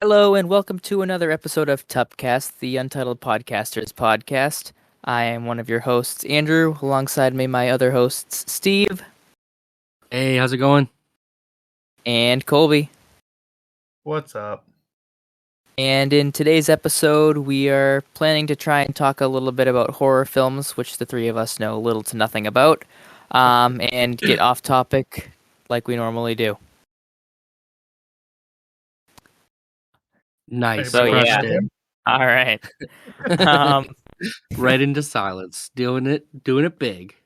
Hello and welcome to another episode of TUPCast, the Untitled Podcasters podcast. I am one of your hosts, Andrew. Alongside me, my other hosts, Steve Hey, how's it going? and Colby. What's up? And in today's episode, we are planning to try and talk a little bit about horror films, which the three of us know little to nothing about, and get off topic like we normally do. Nice. So, Crushed yeah. it. All right. Right into silence. Doing it big.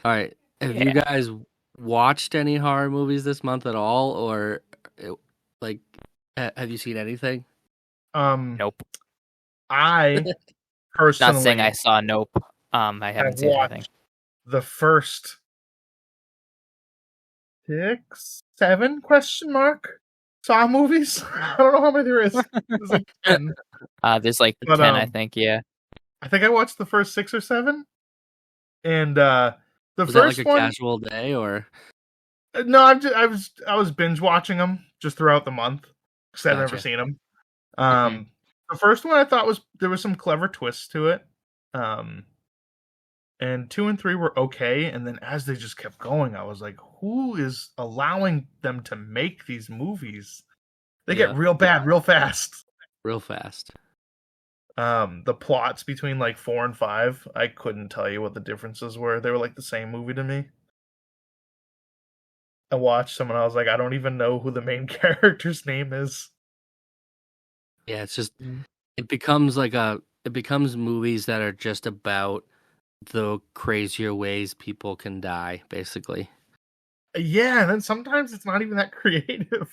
All right. Have you guys watched any horror movies this month at all, or have you seen anything? Nope. I personally Not saying I saw Nope. I haven't seen anything. The first 6, 7 Saw movies. I don't know how many there is. There's like 10. There's like 10, I think. Yeah. I think I watched the first 6 or 7, and the Was first that like a one. casual day, or No, I was binge watching them just throughout the month because I've never Gotcha. seen them. The first one I thought there was some clever twists to it. And 2 and 3 were okay, and then as they just kept going, I was like, who is allowing them to make these movies? They get real bad real fast. real fast? The plots between like 4 and 5, I couldn't tell you what the differences were. They were like the same movie to me. I watched them and I was like, I don't even know who the main character's name is. Yeah, it's just it becomes movies that are just about the crazier ways people can die, basically. Yeah, and then sometimes it's not even that creative.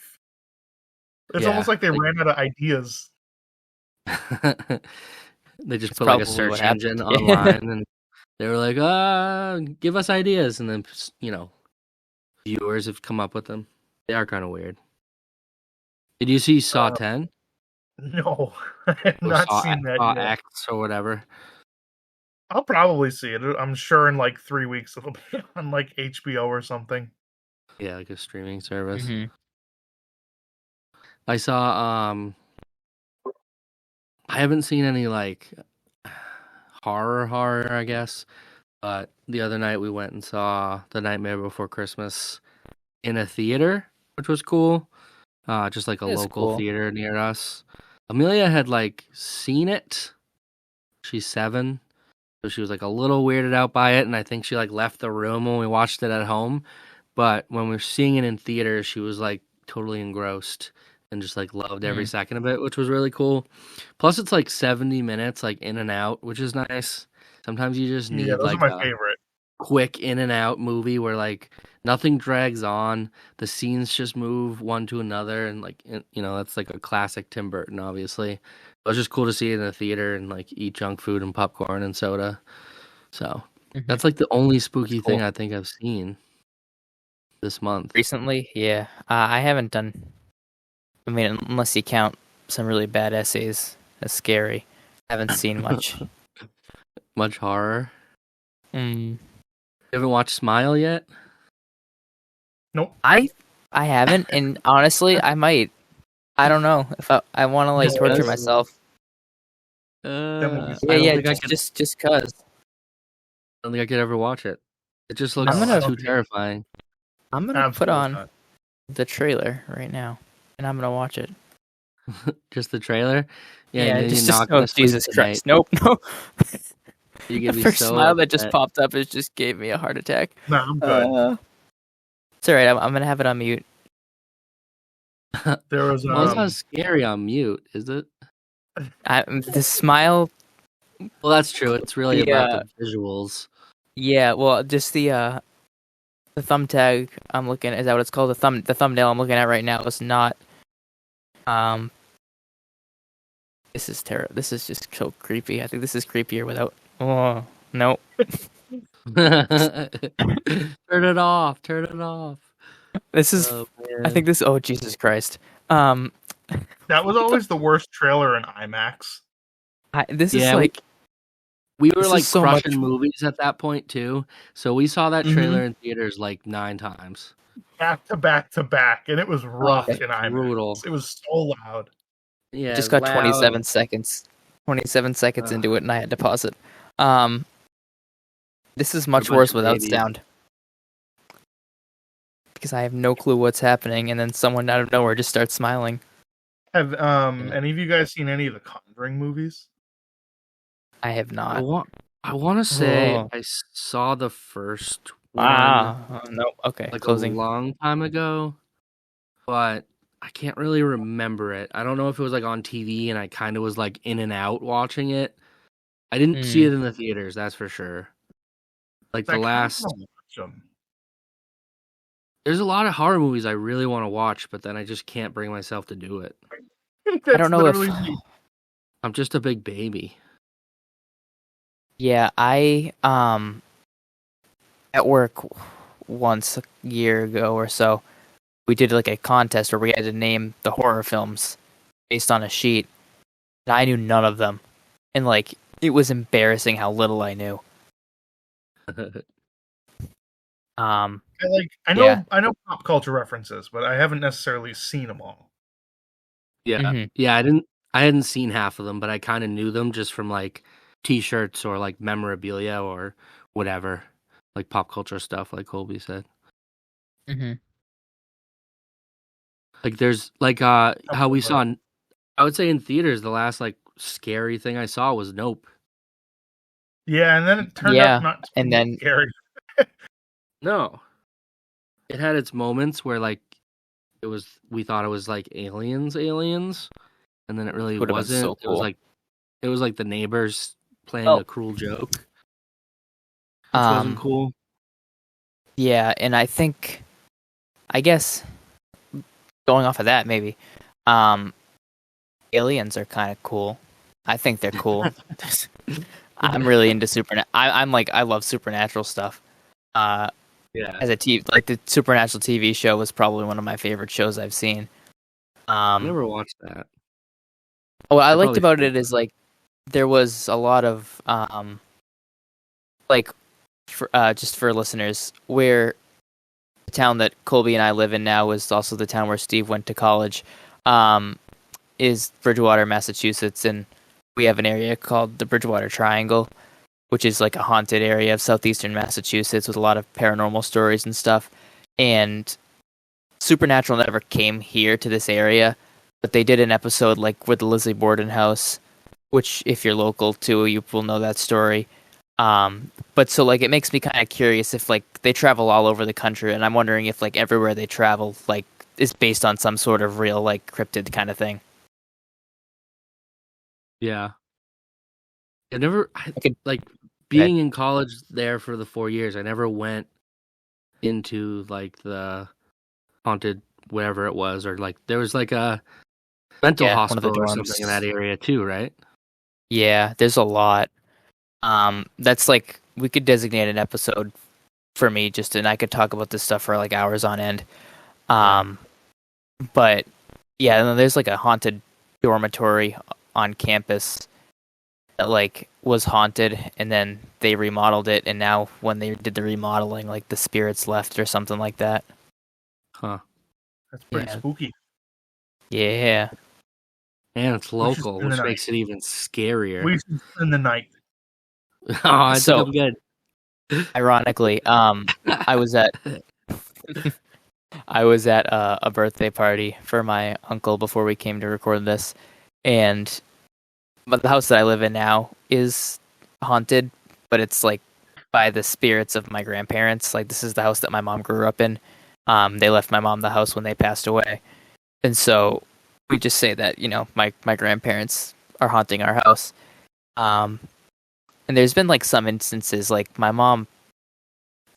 It's almost like they ran out of ideas. They just put like a search engine online and they were like, give us ideas, and then viewers have come up with them. They are kind of weird. Did you see Saw 10? No, I have not seen that Saw yet. X or whatever. I'll probably see it. I'm sure in like 3 weeks it'll be on like HBO or something. Yeah, like a streaming service. Mm-hmm. I saw I haven't seen any like horror, I guess. But the other night we went and saw The Nightmare Before Christmas in a theater, which was cool. Just like a local theater near us. Amelia had like seen it. She's 7. So she was like a little weirded out by it, and I think she like left the room when we watched it at home. But when we were seeing it in theater, she was like totally engrossed and just like loved every second of it, which was really cool. Plus, it's like 70 minutes, like in and out, which is nice. Sometimes you just need those like are my favorite. Quick in and out movie where like nothing drags on, the scenes just move one to another, and like that's like a classic Tim Burton, obviously. It was just cool to see it in the theater and like eat junk food and popcorn and soda. So that's like the only spooky thing I think I've seen this month. Recently, yeah. I haven't done. I mean, unless you count some really bad essays, that's scary. I haven't seen much. Much horror. You haven't watched Smile yet? Nope. I haven't, and honestly, I might. I don't know if I want to like torture myself. Just cause. I don't think I could ever watch it. It just looks too terrifying. I'm gonna put on the trailer right now, and I'm gonna watch it. Just the trailer? Jesus Christ! Nope. The first smile that just popped up just gave me a heart attack. No, I'm good. It's alright. I'm gonna have it on mute. There was well, it's not scary on mute, is it? The smile. Well, that's true. It's really about the visuals. Yeah. Well, just the thumbtag I'm looking at, is that what it's called? The thumbnail I'm looking at right now is not. This is terrible. This is just so creepy. I think this is creepier without. Oh no. Turn it off. This is. I think this. Oh Jesus Christ. That was always the worst trailer in IMAX. This is like. We were like crushing movies at that point too, so we saw that trailer in theaters like 9 times. Back to back to back, and it was rough in IMAX. Brutal. It was so loud. Yeah, Just it's got loud. 27 seconds. 27 seconds into it, and I had to pause it. Um, this is Got a much bunch worse of without babies. sound because I have no clue what's happening, and then someone out of nowhere just starts smiling. Have Yeah. any of you guys seen any of the Conjuring movies? I have I not. want. I want to say Oh. I saw the first one No. Okay, like a closing. long time ago, but I can't really remember it. I don't know if it was like on TV and I kind of was like in and out watching it. I didn't see Hmm. it in the theaters, that's for sure. Like the I kind of last want to watch them. There's a lot of horror movies I really want to watch, but then I just can't bring myself to do it. I don't That's know if. literally me. I'm just a big baby. Yeah, I at work once a year ago or so, we did like a contest where we had to name the horror films based on a sheet, and I knew none of them, and like it was embarrassing how little I knew. Um, I yeah. know pop culture references, but I haven't necessarily seen them all. Yeah. Hmm. Yeah, I hadn't seen half of them, but I kind of knew them just from like t-shirts or like memorabilia or whatever, like pop culture stuff like Colby said. Hmm. Like there's like how Couple we of saw I would say in theaters the last like scary thing I saw was Nope. yeah, and then it turned out Yeah, not to and be then scary. No. It had its moments where like we thought it was like aliens, and then it really would have been wasn't. so cool. It was like the neighbors playing Oh, a cruel joke, which wasn't um, cool. yeah, and I guess going off of that, maybe, um, aliens are kind of cool. I think they're cool. I'm really into I'm like I love supernatural stuff. Uh, Yeah, as a like the Supernatural TV show was probably one of my favorite shows I've seen. I Um, never watched that. what I I liked probably about should. it is like there was a lot of like just for listeners, where the town that Colby and I live in now is also the town where Steve went to college. Um, is Bridgewater, Massachusetts, and we have an area called the Bridgewater Triangle, which is like a haunted area of southeastern Massachusetts with a lot of paranormal stories and stuff. And Supernatural never came here to this area, but they did an episode like with the Lizzie Borden house, which if you're local too, you will know that story. But so like it makes me kind of curious if like they travel all over the country, and I'm wondering if like everywhere they travel like is based on some sort of real like cryptid kind of thing. Yeah, I never I could. like Okay. being in college there for the 4 years. I never went into like the haunted whatever it was, or like there was like a mental Yeah, one of the hospital or something in that dorms. area too, right? Yeah, there's a lot. That's like we could designate an episode for me just and I could talk about this stuff for like hours on end. Yeah. Um, but yeah, and then there's like a haunted dormitory on campus that like was haunted and then they remodeled it and now when they did the remodeling like the spirits left or something like that. Huh. That's pretty Yeah. spooky. Yeah. And it's We should local, spend the which night. makes it even scarier. We should spend the night. Oh, I think So I'm good. ironically, I was at I was at a birthday party for my uncle before we came to record this, and but the house that I live in now is haunted, but it's like by the spirits of my grandparents. Like this is the house that my mom grew up in. They left my mom the house when they passed away, and so we just say that my grandparents are haunting our house. Um, and there's been like some instances like my mom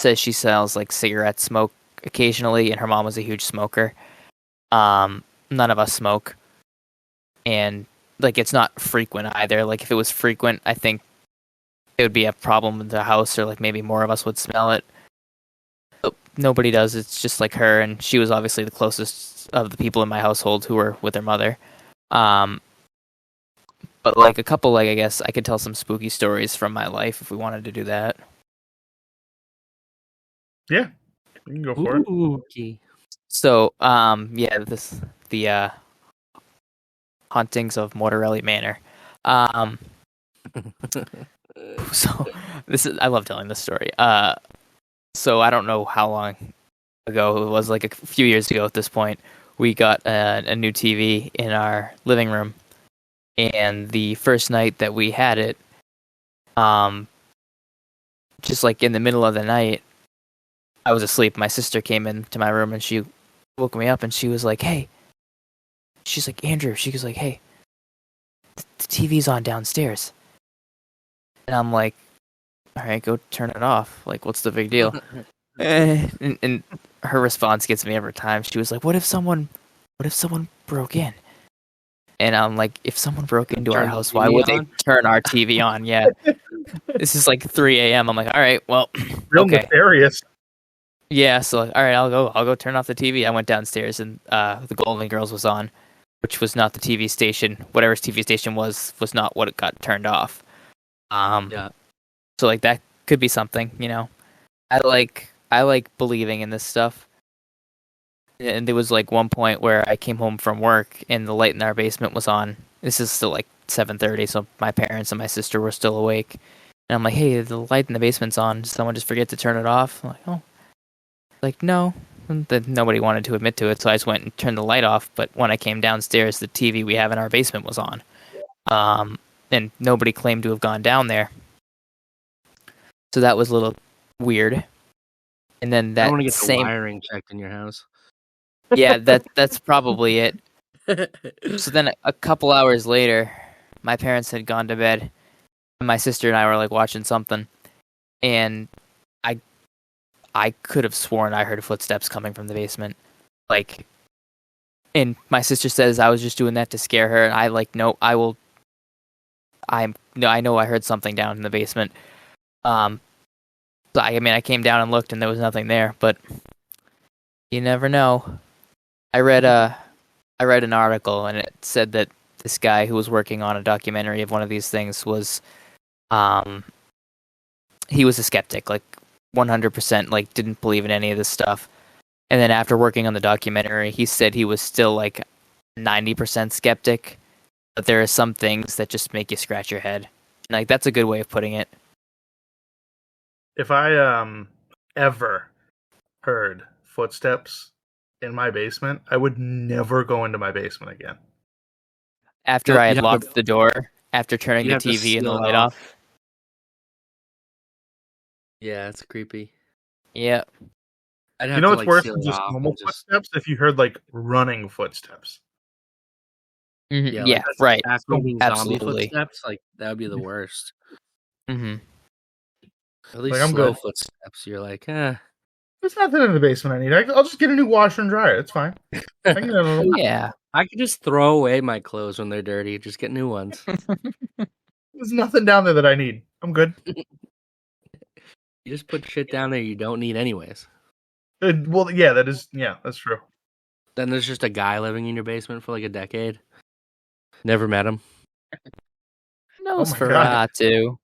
says she sells like cigarette smoke occasionally, and her mom was a huge smoker. None of us smoke, and like it's not frequent either. Like if it was frequent, I think it would be a problem with the house, or like maybe more of us would smell it. But nobody does. It's just like her, and she was obviously the closest of the people in my household who were with her mother. Um, but like a couple, like I guess I could tell some spooky stories from my life if we wanted to do that. Yeah, we can go for it. Ooh, okay. So, yeah, the hauntings of Mortarelli Manor. So I love telling this story. So I don't know how long ago it was, like a few years ago at this point. We got a new TV in our living room, and the first night that we had it, just like in the middle of the night, I was asleep. My sister came into my room and she woke me up and she was like, "Hey," she's like, "Andrew," she was like, "Hey, the TV's on downstairs," and I'm like, "All right, go turn it off. Like, what's the big deal?" And her response gets me every time. She was like, what if someone broke in?" And I'm like, if someone broke into our house, why would they turn our TV on? Yeah. This is like 3 a.m. I'm like, all right, well, real okay. nefarious. Yeah, so all right, I'll go turn off the TV. I went downstairs and the Golden Girls was on, which was not the TV station. Whatever TV station was not what it got turned off. Yeah. So like that could be something, you know. I like believing in this stuff. And there was like one point where I came home from work and the light in our basement was on. This is still like 7:30, so my parents and my sister were still awake. And I'm like, "Hey, the light in the basement's on. Did someone just forget to turn it off?" I'm like, "Oh." Like, no. And then nobody wanted to admit to it, so I just went and turned the light off. But when I came downstairs, the TV we have in our basement was on. And nobody claimed to have gone down there. So that was a little weird. And then that I want to get the wiring checked in your house. Yeah, that's probably it. So then a couple hours later, my parents had gone to bed, and my sister and I were like watching something, and I could have sworn I heard footsteps coming from the basement. Like, and my sister says I was just doing that to scare her, and I like, no, I know I heard something down in the basement. So I came down and looked, and there was nothing there, but you never know. I read an article, and it said that this guy who was working on a documentary of one of these things was, he was a skeptic, like 100%, like didn't believe in any of this stuff. And then after working on the documentary, he said he was still like 90% skeptic, but there are some things that just make you scratch your head. Like, that's a good way of putting it. If I ever heard footsteps in my basement, I would never go into my basement again. After I had locked the door, after turning the TV and the light off. Yeah, it's creepy. Yeah. You know what's worse than just normal footsteps? If you heard like running footsteps. Mm-hmm. Yeah, right. Zombie footsteps, like that would be the worst. Mm-hmm. At least like, slow footsteps. You're like, there's nothing in the basement I need. I'll just get a new washer and dryer. It's fine. Yeah. I could just throw away my clothes when they're dirty. Just get new ones. There's nothing down there that I need. I'm good. You just put shit down there you don't need anyways. Well, yeah, that's true. Then there's just a guy living in your basement for like a decade. Never met him. Nosferatu.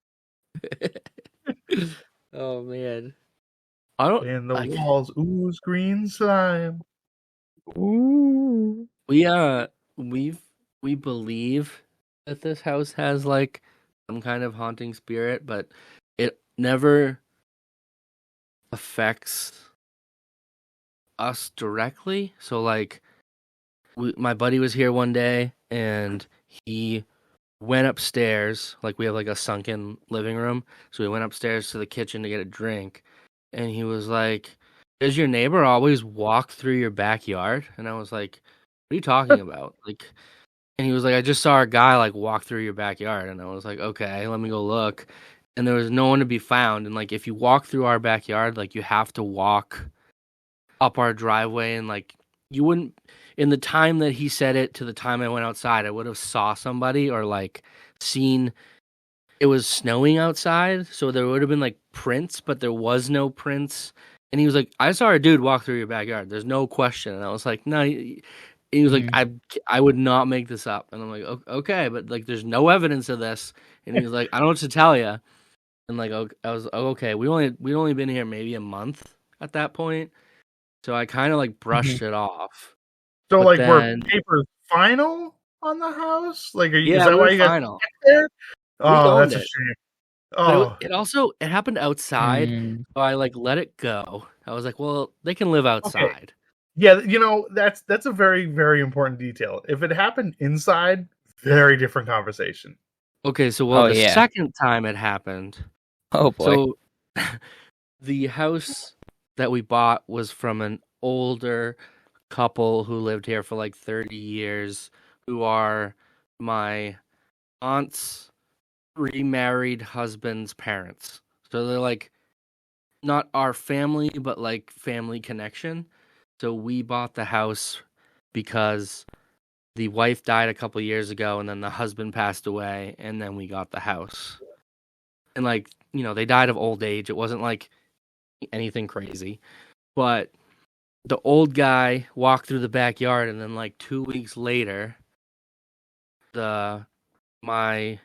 Oh man. And the walls ooze green slime. Ooh. We believe that this house has like some kind of haunting spirit, but it never affects us directly. So like my buddy was here one day and he went upstairs, like we have like a sunken living room, so we went upstairs to the kitchen to get a drink, and he was like, does your neighbor always walk through your backyard? And I was like, what are you talking about? Like, and he was like, I just saw a guy like walk through your backyard. And I was like, okay, let me go look. And there was no one to be found. And like, if you walk through our backyard, like you have to walk up our driveway, and like you wouldn't, in the time that he said it to the time I went outside, I would have saw somebody or like seen it was snowing outside, so there would have been like prints, but there was no prints. And he was like, I saw a dude walk through your backyard, there's no question. And I was like, no. He was like, I would not make this up. And I'm like, okay, but like there's no evidence of this. And he was like, I don't know what to tell you. And like I was okay, we'd only been here maybe a month at that point, so I kind of like brushed it off. So, but like, were papers final on the house? Like, is Yeah, that we why were you guys final. get there? We Oh, owned that's a it. shame. But Oh, it happened outside, so I like let it go. I was like, well, they can live okay. outside. Yeah, that's a very, very important detail. If it happened inside, very different conversation. Okay, so Oh the yeah. second time it happened, Oh boy. so the house that we bought was from an older couple who lived here for like 30 years, who are my aunt's remarried husband's parents. So they're like not our family, but like family connection. So we bought the house because the wife died a couple years ago and then the husband passed away and then we got the house. And like, they died of old age. It wasn't like anything crazy. But the old guy walked through the backyard and then like 2 weeks later, my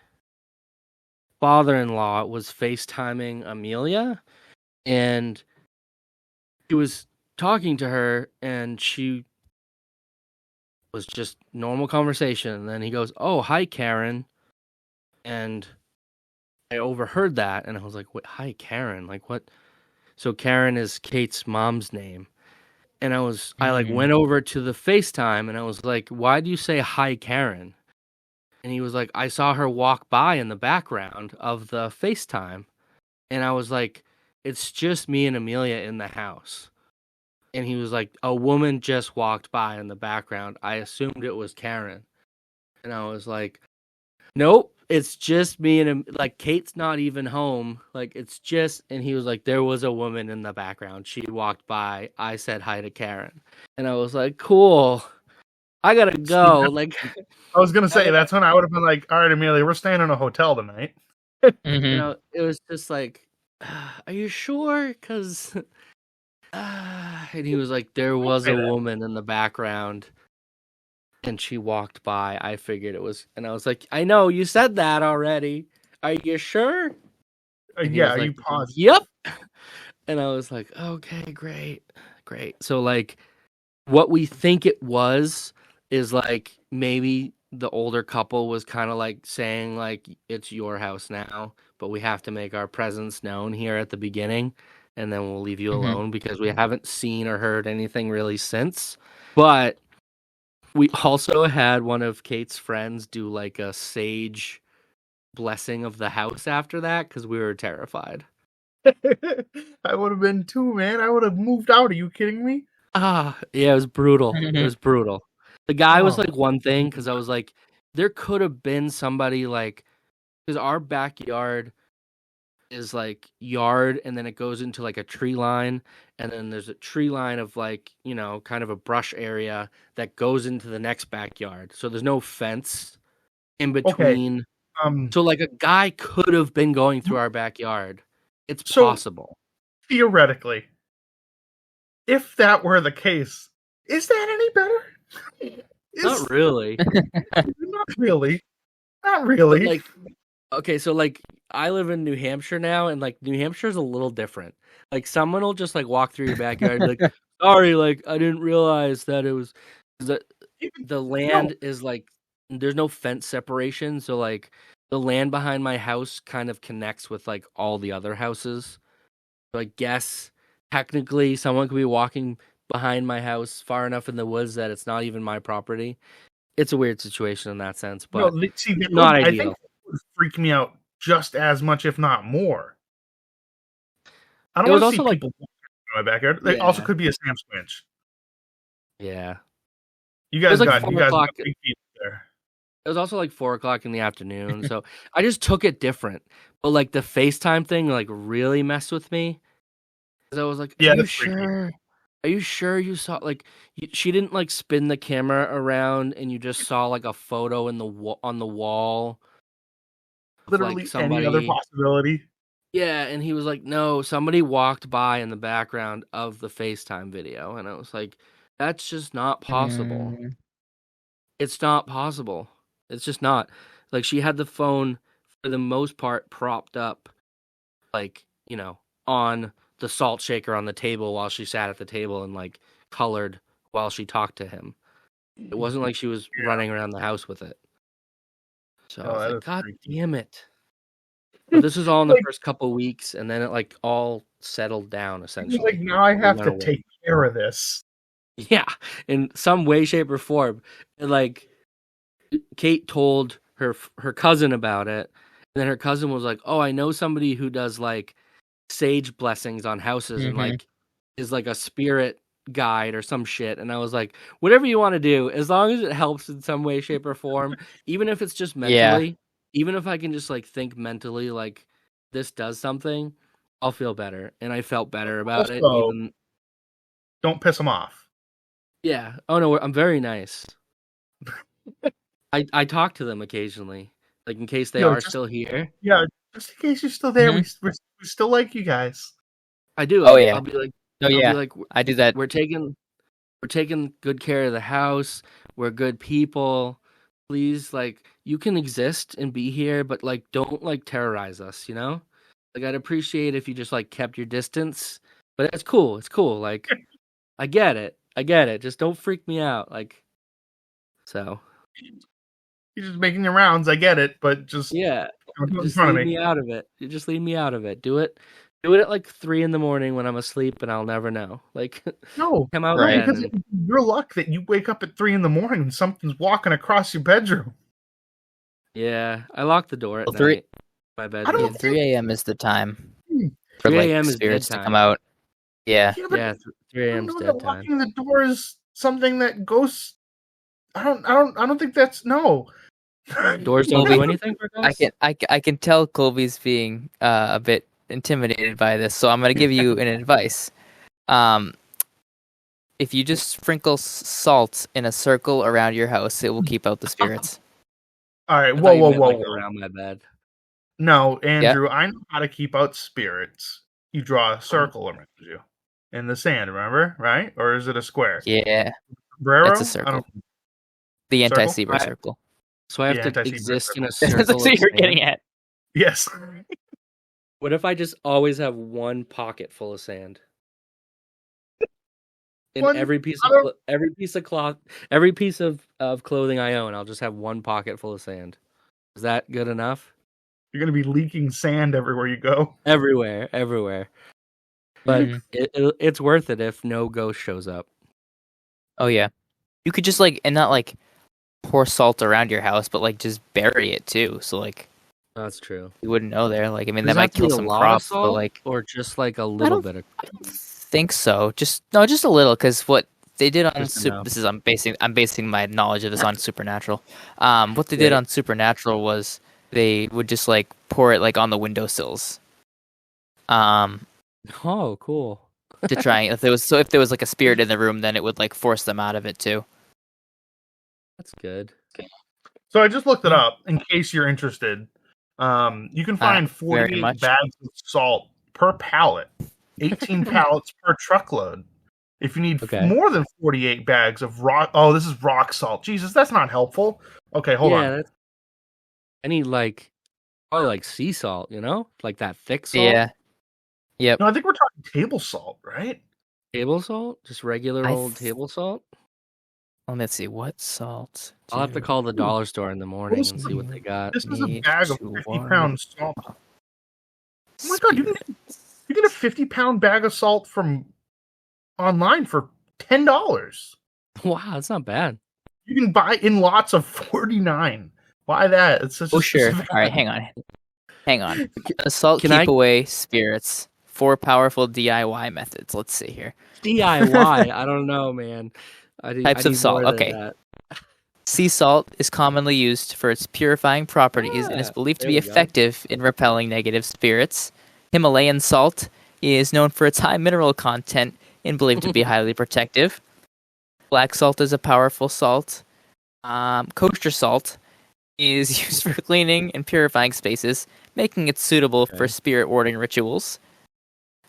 father-in-law was FaceTiming Amelia and he was talking to her and she was just normal conversation. And then he goes, "Oh, hi, Karen." And I overheard that and I was like, "Wait, hi, Karen? Like what?" So Karen is Kate's mom's name. And I like Mm. went over to the FaceTime and I was like, "Why do you say hi, Karen?" And he was like, "I saw her walk by in the background of the FaceTime." And I was like, "It's just me and Amelia in the house." And he was like, "A woman just walked by in the background. I assumed it was Karen." And I was like, "Nope, it's just me and like Kate's not even home. Like it's just." And he was like, "There was a woman in the background. She walked by. I said hi to Karen." And I was like, "Cool. I gotta See, go." Like, I was gonna I say gotta, that's when I would have been like, "All right, Amelia, we're staying in a hotel tonight." Mm-hmm. it was just like, "Are you sure?" Because, and he was like, "There Don't was say a that. woman in the background." And she walked by. I figured it was, and I was like, "I know you said that already. Are you sure?" And he Yeah, was are like, you positive? "Yep." And I was like, "Okay, great, great." So like, what we think it was is like maybe the older couple was kind of like saying like it's your house now, but we have to make our presence known here at the beginning, and then we'll leave you Mm-hmm. alone because we haven't seen or heard anything really since. But we also had one of Kate's friends do like a sage blessing of the house after that because we were terrified. I would have been too, man. I would have moved out. Are you kidding me? Yeah, it was brutal. It Mm-hmm. was brutal. The guy was Oh, like one thing because I was like, there could have been somebody like, because our backyard is like yard and then it goes into like a tree line and then there's a tree line of like, kind of a brush area that goes into the next backyard. So there's no fence in okay. between. Um, So like a guy could have been going through our backyard. It's so possible. theoretically, if that were the case, is that any better? Not Is really. not really, not But really. like okay, so like I live in New Hampshire now, and like New Hampshire's a little different. Like someone will just like walk through your backyard and be like, "Sorry, like I didn't realize that it was the Even the no, land is like there's no fence separation, so like the land behind my house kind of connects with like all the other houses. So I guess technically someone could be walking behind my house far enough in the woods that it's not even my property. It's a weird situation in that sense, no. but See, that not would I think ideal. that would freak me out just as much, if not more. I don't It was want to see also like people walking in my backyard. They also yeah, could be a Sam Squinch. yeah. You It was guys like got 4 o'clock. big feet there. It was also like 4 o'clock in the afternoon, so I just took it different. But like the FaceTime thing, like really messed with me. 'Cause I was like, "Are Yeah, you that's freaky. sure? Are you sure you saw like she didn't like spin the camera around and you just saw like a photo in the on the wall of like Literally any other somebody?" possibility. Yeah, and he was like, "No, somebody walked by in the background of the FaceTime video." And I was like, "That's just not possible. Mm. It's not possible. It's just not." Like she had the phone for the most part propped up like, on the salt shaker on the table while she sat at the table and like colored while she talked to him. It wasn't like she was running around the house with it. So I Oh, was that like, is God freaky. damn it. But this was all in the Like, first couple weeks, and then it like all settled down like essentially. now I We have went to away. take care of this. Yeah, in some way, shape, or form. And like Kate told her cousin about it, and then her cousin was like, "Oh, I know somebody who does like sage blessings on houses and Mm-hmm. like is like a spirit guide or some shit." And I was like, "Whatever you want to do, as long as it helps in some way, shape, or form, even if it's just Yeah. mentally, even if I can just like think mentally like this does something, I'll feel better." And I felt better about it. Also, Even don't piss them off. yeah. Oh no, I'm very nice. I talk to them occasionally, like in case they Yo, are just still here. yeah, just in case you're still there, Mm-hmm. we still like you guys. I do. Oh yeah. I'll be like, Oh I'll be yeah. like, I do that. we're taking good care of the house. We're good people. Please, like, you can exist and be here, but like, don't like terrorize us. You know, like I'd appreciate if you just like kept your distance. But it's cool. It's cool. Like, I get it. I get it. Just don't freak me out. Like, so You're just making your rounds. I get it, but just yeah. don't do it in Just front of leave me. me out of it. You just leave me out of it. Do it at like 3 a.m. when I'm asleep, and I'll never know. Like, No, come out no, Right. then. because your luck that you wake up at 3 a.m. and something's walking across your bedroom. Yeah, I lock the door at Well, three night. My I yeah, don't bedroom. think. 3 a.m. is the time Hmm, for 3 like a.m. is dead spirits to come time. out. Yeah. Yeah, but Yeah, 3 I don't a.m. is know that dead time. locking the door is something that goes. I don't think that's no. Doors don't Colby, do anything for ghosts? I can tell Colby's being a bit intimidated by this, so I'm gonna give you an advice. Um, if you just sprinkle salt in a circle around your house, it will keep out the spirits. All right, I whoa, thought you whoa, meant whoa, like whoa. around my bed. No, Yeah. Andrew, I know how to keep out spirits. You draw a Oh, circle around you in the sand, remember? Right? Or is it a square? Yeah. It's a Sombrero? I circle. don't The circle. anti-Seaver circle. so I have Yeah, to anti-zebra exist in a circle. That's circle what of you're getting sand? at. Yes. What if I just always have one pocket full of sand? In One. I don't. every piece of cloth, every piece of clothing I own, I'll just have one pocket full of sand. Is that good enough? You're gonna be leaking sand everywhere you go. Everywhere, everywhere. But Hmm. it's worth it if no ghost shows up. Oh yeah. You could just like and not like pour salt around your house, but like just bury it too. So like That's true. you wouldn't know there. Like I mean Does that it have might to kill be a some lot of crops, but salt like or just like a I little don't bit of I don't think so. Just a little because what they did on just enough? this is I'm basing my knowledge of this on Supernatural. What they did Right. on Supernatural was they would just like pour it like on the windowsills. Um, Oh, cool. to try if there was like a spirit in the room, then it would like force them out of it too. That's good. So I just looked it Yeah. up in case you're interested. You can Uh, find very 48 much. bags of salt per pallet, 18 pallets per truckload. If you need Okay. more than 48 bags of rock, oh, this is rock salt. Jesus, that's not helpful. Okay, hold Yeah, on. that's any like probably like sea salt, you know? Like that thick salt? Yeah. Yep. No, I think we're talking table salt, right? Table salt? Just regular I old table salt? let's see what salt I'll have to do call the Ooh, dollar store in the well, morning this and is a see what they got. this is a need bag of to 50 ward pound salt. off Oh my god, spirits? you get a 50-pound bag of salt from online for $10. Wow, that's not bad. You can buy in lots of 49. Why that? It's such a Oh sure. specific. All right, hang on. Does salt Can keep I away spirits? 4 powerful DIY methods. Let's see here. DIY? I don't know, man. I Types of need salt. more than Okay. that. Sea salt is commonly used for its purifying properties and is Ah, believed to there be we go. effective in repelling negative spirits. Himalayan salt is known for its high mineral content and believed to be highly protective. Black salt is a powerful salt. Kosher salt is used for cleaning and purifying spaces, making it suitable for Okay. spirit warding rituals.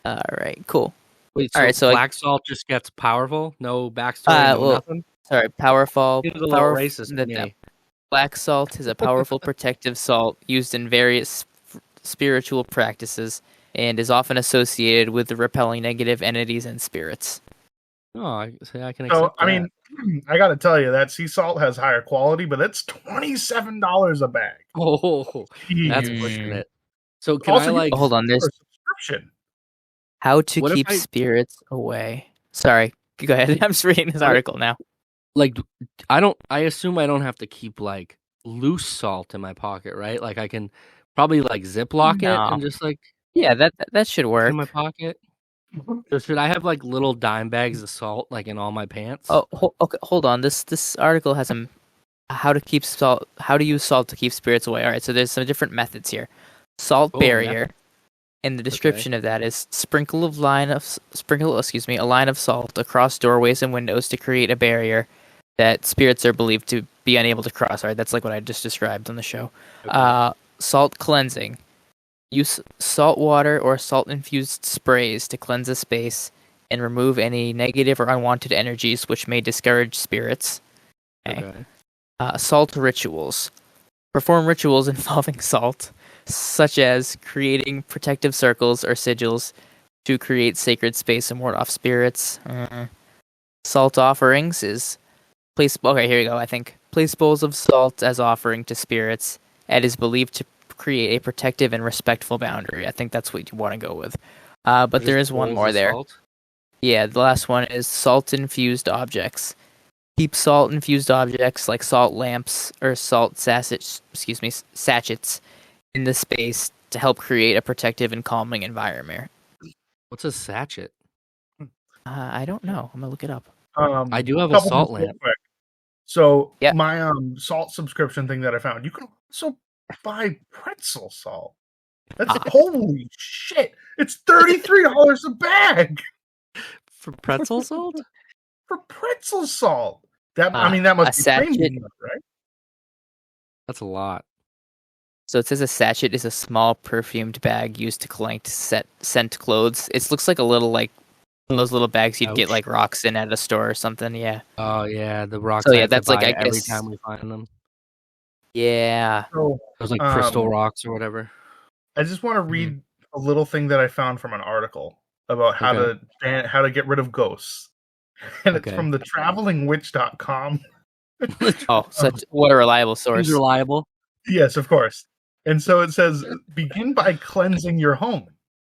All right, cool. Wait, All so right, so black salt just gets powerful? No backstory, no well, nothing? sorry, Seems a little racist to me. black salt is a powerful protective salt used in various spiritual practices and is often associated with the repelling negative entities and spirits. Oh, I can So, accept I that. mean, I got to tell you that sea salt has higher quality, but it's $27 a bag. Oh, that's Jeez. pushing it. So can I Also, you like? Hold on, pay for there's a subscription. how to What if keep I? spirits away. Sorry, go ahead. I'm just reading this What if, article now. like? I don't. I assume I don't have to keep like loose salt in my pocket, right? Like I can probably like Ziploc it No. and just like Yeah, that should put it in my work. pocket. So should I have like little dime bags of salt like in all my pants? Oh, okay, hold on. This article has some how to keep salt, how to use salt to keep spirits away. All right, so there's some different methods here. Salt Oh, man. barrier, and the Okay. description of that is a line of salt across doorways and windows to create a barrier that spirits are believed to be unable to cross. All right, that's like what I just described on the show. Okay. Salt cleansing. Use salt water or salt infused sprays to cleanse a space and remove any negative or unwanted energies which may discourage spirits. Okay. Okay. Salt rituals. Perform rituals involving salt, such as creating protective circles or sigils to create sacred space and ward off spirits. Salt offerings is place. Okay, here you go. I think place bowls of salt as offering to spirits. It is believed to create a protective and respectful boundary. I think that's what you want to go with. But there Just is one bowls more of there. salt? Yeah, the last one is salt infused objects. Keep salt infused objects like salt lamps or sachets in the space to help create a protective and calming environment. What's a sachet? I don't know. I'm gonna look it up. I do have a Couple salt things real lamp. quick. So Yeah. my salt subscription thing that I found, you can also buy pretzel salt. That's holy shit! It's $33 a bag For pretzel salt? for pretzel salt. I mean, that A must be sachet. premium, right? That's a lot. So it says a sachet is a small perfumed bag used to collect scent clothes. It looks like a little like one of those little bags you'd get Ouch. like rocks in at a store or something. Yeah. Oh yeah, the rocks So I yeah, have to that's like buy I every guess. time we find them. Yeah. So, Those like crystal rocks or whatever. I just want to read a little thing that I found from an article about how Okay. to get rid of ghosts, and it's Okay. from the travelingwitch.com. Oh, such what a reliable source. Seems reliable. Yes, of course. And so it says, begin by cleansing your home.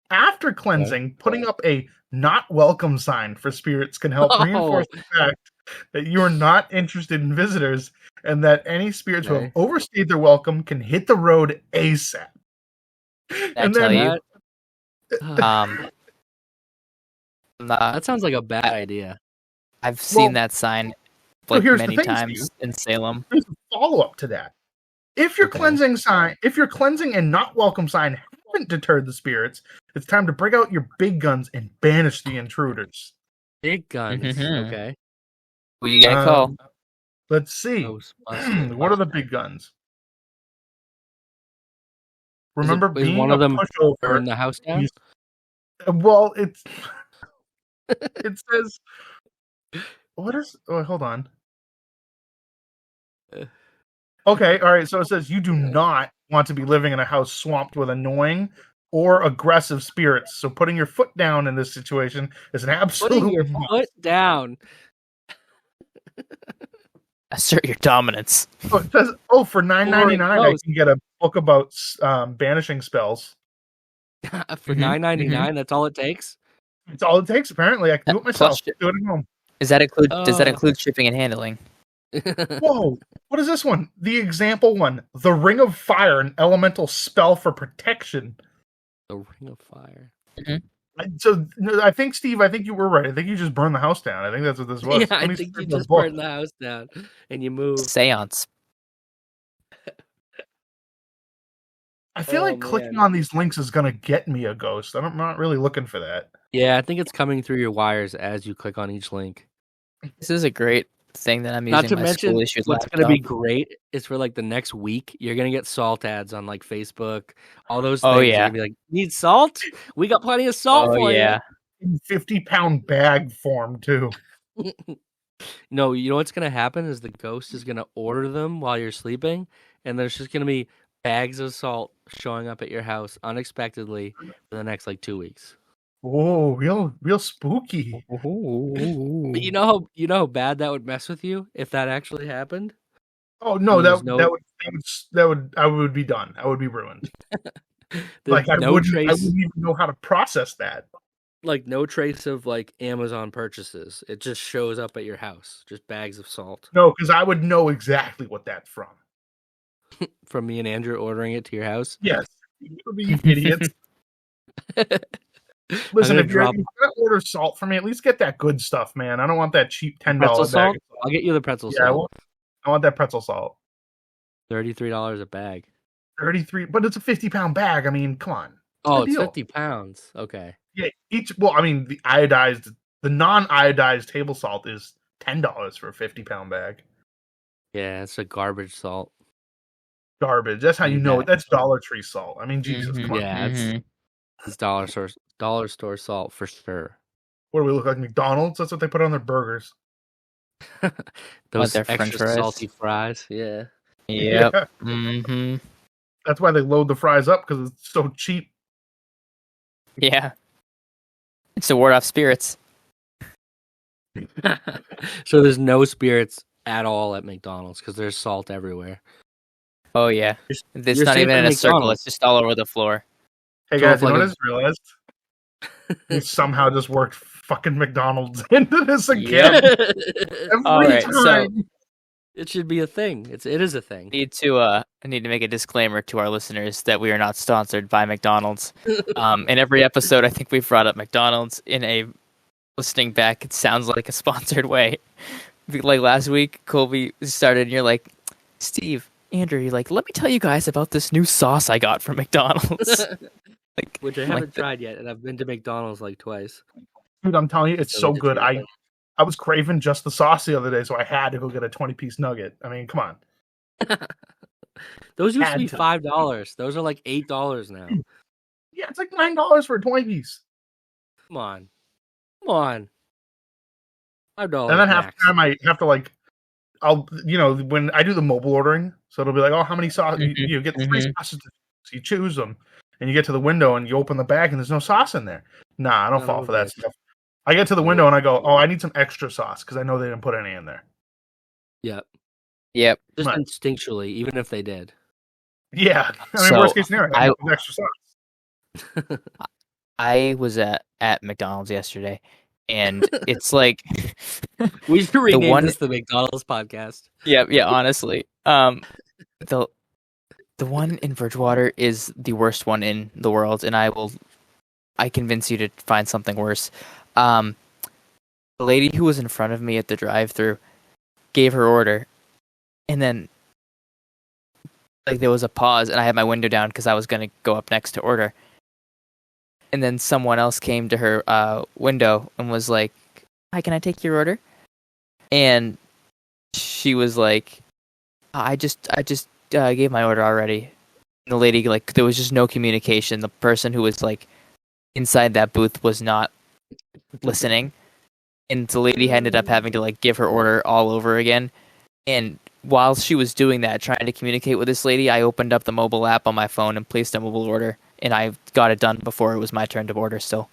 After cleansing, putting up a not welcome sign for spirits can help reinforce the fact that you are not interested in visitors and that any spirits who have overstayed their welcome can hit the road ASAP. I tell you, that sounds like a bad idea. I've seen that sign like here's many the thing, times Steve. in Salem. There's a follow-up to that. If your cleansing and not welcome sign haven't deterred the spirits, it's time to break out your big guns and banish the intruders. Big guns. Okay. Who you gonna call? Let's see. What are the big guns? Remember being one of them pushover burn the house down? Well, it says what is? Oh, hold on. Okay, all right. So it says you do not want to be living in a house swamped with annoying or aggressive spirits. So putting your foot down in this situation is an absolute Putting your foot down. Assert your dominance. Oh, it says, for $9.99, I can get a book about banishing spells. For $9.99, that's all it takes. It's all it takes. Apparently, I can do it myself. Do it at home. Does that include shipping and handling? Whoa! What is this one? The example one: the Ring of Fire, an elemental spell for protection. The Ring of Fire. So I think, Steve, you were right. I think you just burned the house down. I think that's what this was. Yeah, I think you just burned the house down and you moved. Seance. I feel like clicking on these links is going to get me a ghost. I'm not really looking for that. Yeah, I think it's coming through your wires as you click on each link. This is a great thing that I'm using. Not to mention, what's going to be great is for like the next week, you're going to get salt ads on like Facebook, all those things. Oh, You're yeah. going to be like, need salt? We got plenty of salt for you. In 50-pound bag form, too. No, you know what's going to happen is the ghost is going to order them while you're sleeping, and there's just going to be bags of salt showing up at your house unexpectedly for the next like 2 weeks. Oh, real spooky. But you know how bad that would mess with you if that actually happened. Oh no, And I would be done. I would be ruined. there's I no wouldn't trace, even know how to process that. like no trace of like Amazon purchases. It just shows up at your house, just bags of salt. No, because I would know exactly what that's from. From me and Andrew ordering it to your house. Yes, you idiots. Listen, if you're gonna order salt from me, at least get that good stuff, man. I don't want that cheap $10 pretzel bag. Salt. I'll get you the pretzel salt. I want that pretzel salt. $33 a bag. 33, but it's a 50-pound bag. I mean, come on. Oh, it's 50 pounds. Okay. Yeah, the non-iodized table salt is $10 for a 50-pound bag. Yeah, it's a garbage salt. Garbage. That's how you know it. That's Dollar Tree salt. I mean, Jesus, come on. Yeah, it's dollar store salt for sure. What do we look like, McDonald's? That's what they put on their burgers. Those extra salty fries. Yeah. Yep. Yeah. Mm-hmm. That's why they load the fries up, because it's so cheap. Yeah. It's to ward off spirits. So there's no spirits at all at McDonald's because there's salt everywhere. Oh yeah. It's not even in a circle. It's just all over the floor. Hey guys, you know what I just realized? We somehow just worked fucking McDonald's into this again. Every time. So it should be a thing. It is a thing. I need to make a disclaimer to our listeners that we are not sponsored by McDonald's. In every episode, I think we've brought up McDonald's in a listening back. It sounds like a sponsored way. Like last week, Colby started, and you're like, Steve, Andrew, you're like, let me tell you guys about this new sauce I got from McDonald's. Which I haven't tried yet, and I've been to McDonald's like twice. Dude, I'm telling you, it's so good. I was craving just the sauce the other day, so I had to go get a 20-piece nugget. I mean, come on. Those used to be $5. Those are like $8 now. Yeah, it's like $9 for a 20-piece. Come on. $5. And then half the time I have to when I do the mobile ordering, so it'll be like, oh, how many sauce? You get 3 sauces, so you choose them, and you get to the window and you open the bag and there's no sauce in there. Nah, I don't fall for that stuff. I get to the window and I go, oh, I need some extra sauce because I know they didn't put any in there. Yep. Just instinctually, even if they did. Yeah. I mean, worst case scenario, I have extra sauce. I was at McDonald's yesterday, and it's like we should rename this the McDonald's podcast. Yeah, honestly. The one in Bridgewater is the worst one in the world, and I convince you to find something worse. The lady who was in front of me at the drive-thru gave her order, and then there was a pause, and I had my window down because I was going to go up next to order. And then someone else came to her window and was like, "Hi, can I take your order?" And she was like, "I just gave my order already." And the lady, there was just no communication. The person who was inside that booth was not listening, and the lady ended up having to give her order all over again. And while she was doing that, trying to communicate with this lady, I opened up the mobile app on my phone and placed a mobile order, and I got it done before it was my turn to order still.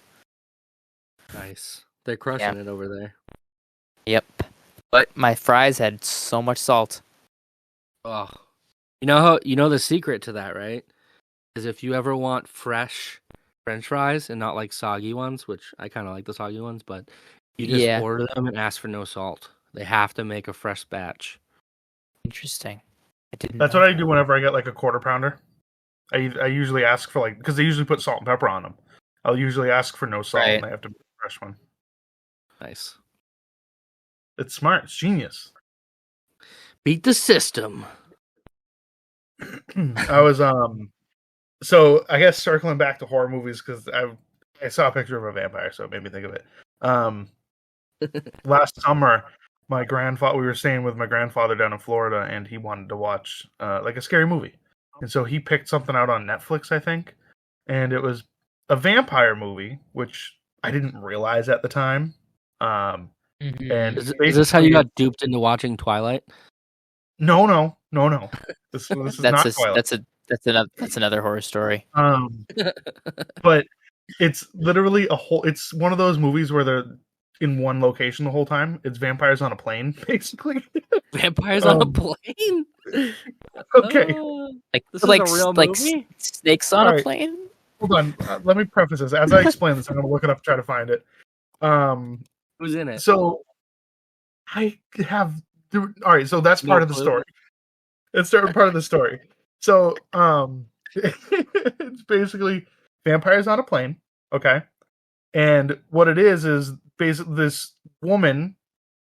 Nice. They're crushing it over there. Yep. But my fries had so much salt. Oh. You know the secret to that, right? Is if you ever want fresh French fries and not soggy ones, which I kind of like the soggy ones, but you just order them and ask for no salt. They have to make a fresh batch. Interesting. That's what I do whenever I get a quarter pounder. I usually ask for because they usually put salt and pepper on them. I'll usually ask for no salt, and they have to be a fresh one. Nice. It's smart. It's genius. Beat the system. I was so I guess circling back to horror movies because I saw a picture of a vampire, so it made me think of it. Last summer, we were staying with my grandfather down in Florida, and he wanted to watch a scary movie, and so he picked something out on Netflix, I think, and it was a vampire movie, which I didn't realize at the time. And is this how you got duped into watching Twilight? No. This is not Twilight. That's another horror story. But It's literally a whole. It's one of those movies where they're in one location the whole time. It's vampires on a plane, basically. Vampires on a plane. Okay. This is a real movie. Snakes on a plane. Hold on. Let me preface this. As I explain this, I'm going to look it up, try to find it. Who's in it? So I have. All right. So that's part of the story. It's part of the story. So it's basically vampires on a plane. Okay. And what it is basically this woman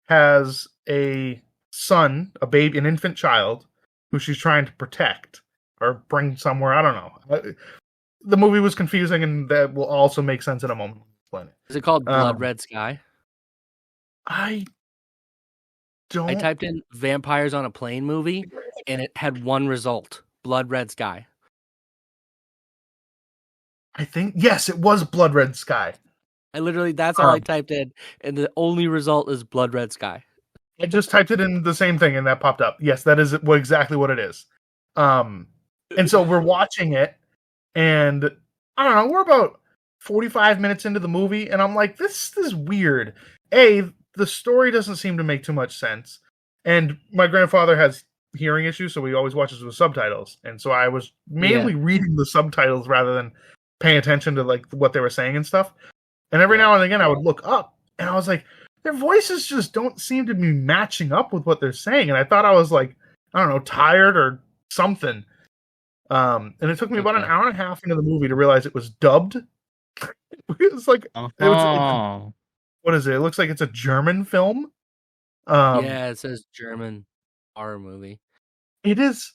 has a son, a baby, an infant child, who she's trying to protect or bring somewhere. I don't know. The movie was confusing, and that will also make sense in a moment. Is it called Blood Red Sky? I don't. I typed in vampires on a plane movie, and it had one result: Blood Red Sky. I think yes, it was Blood Red Sky. That's all I typed in, and the only result is Blood Red Sky. I just typed it in the same thing, and that popped up. Yes, that is exactly what it is. And so we're watching it, and I don't know, we're about 45 minutes into the movie, and I'm like, this is weird. The story doesn't seem to make too much sense, and my grandfather has hearing issues, so he always watches with subtitles, and so I was mainly reading the subtitles rather than paying attention to like what they were saying and stuff. And every now and again, I would look up, and I was like, their voices just don't seem to be matching up with what they're saying. And I thought I was like, I don't know, tired or something. And it took me about an hour and a half into the movie to realize it was dubbed. It was like, what is it? It looks like it's a German film. It says German horror movie. It is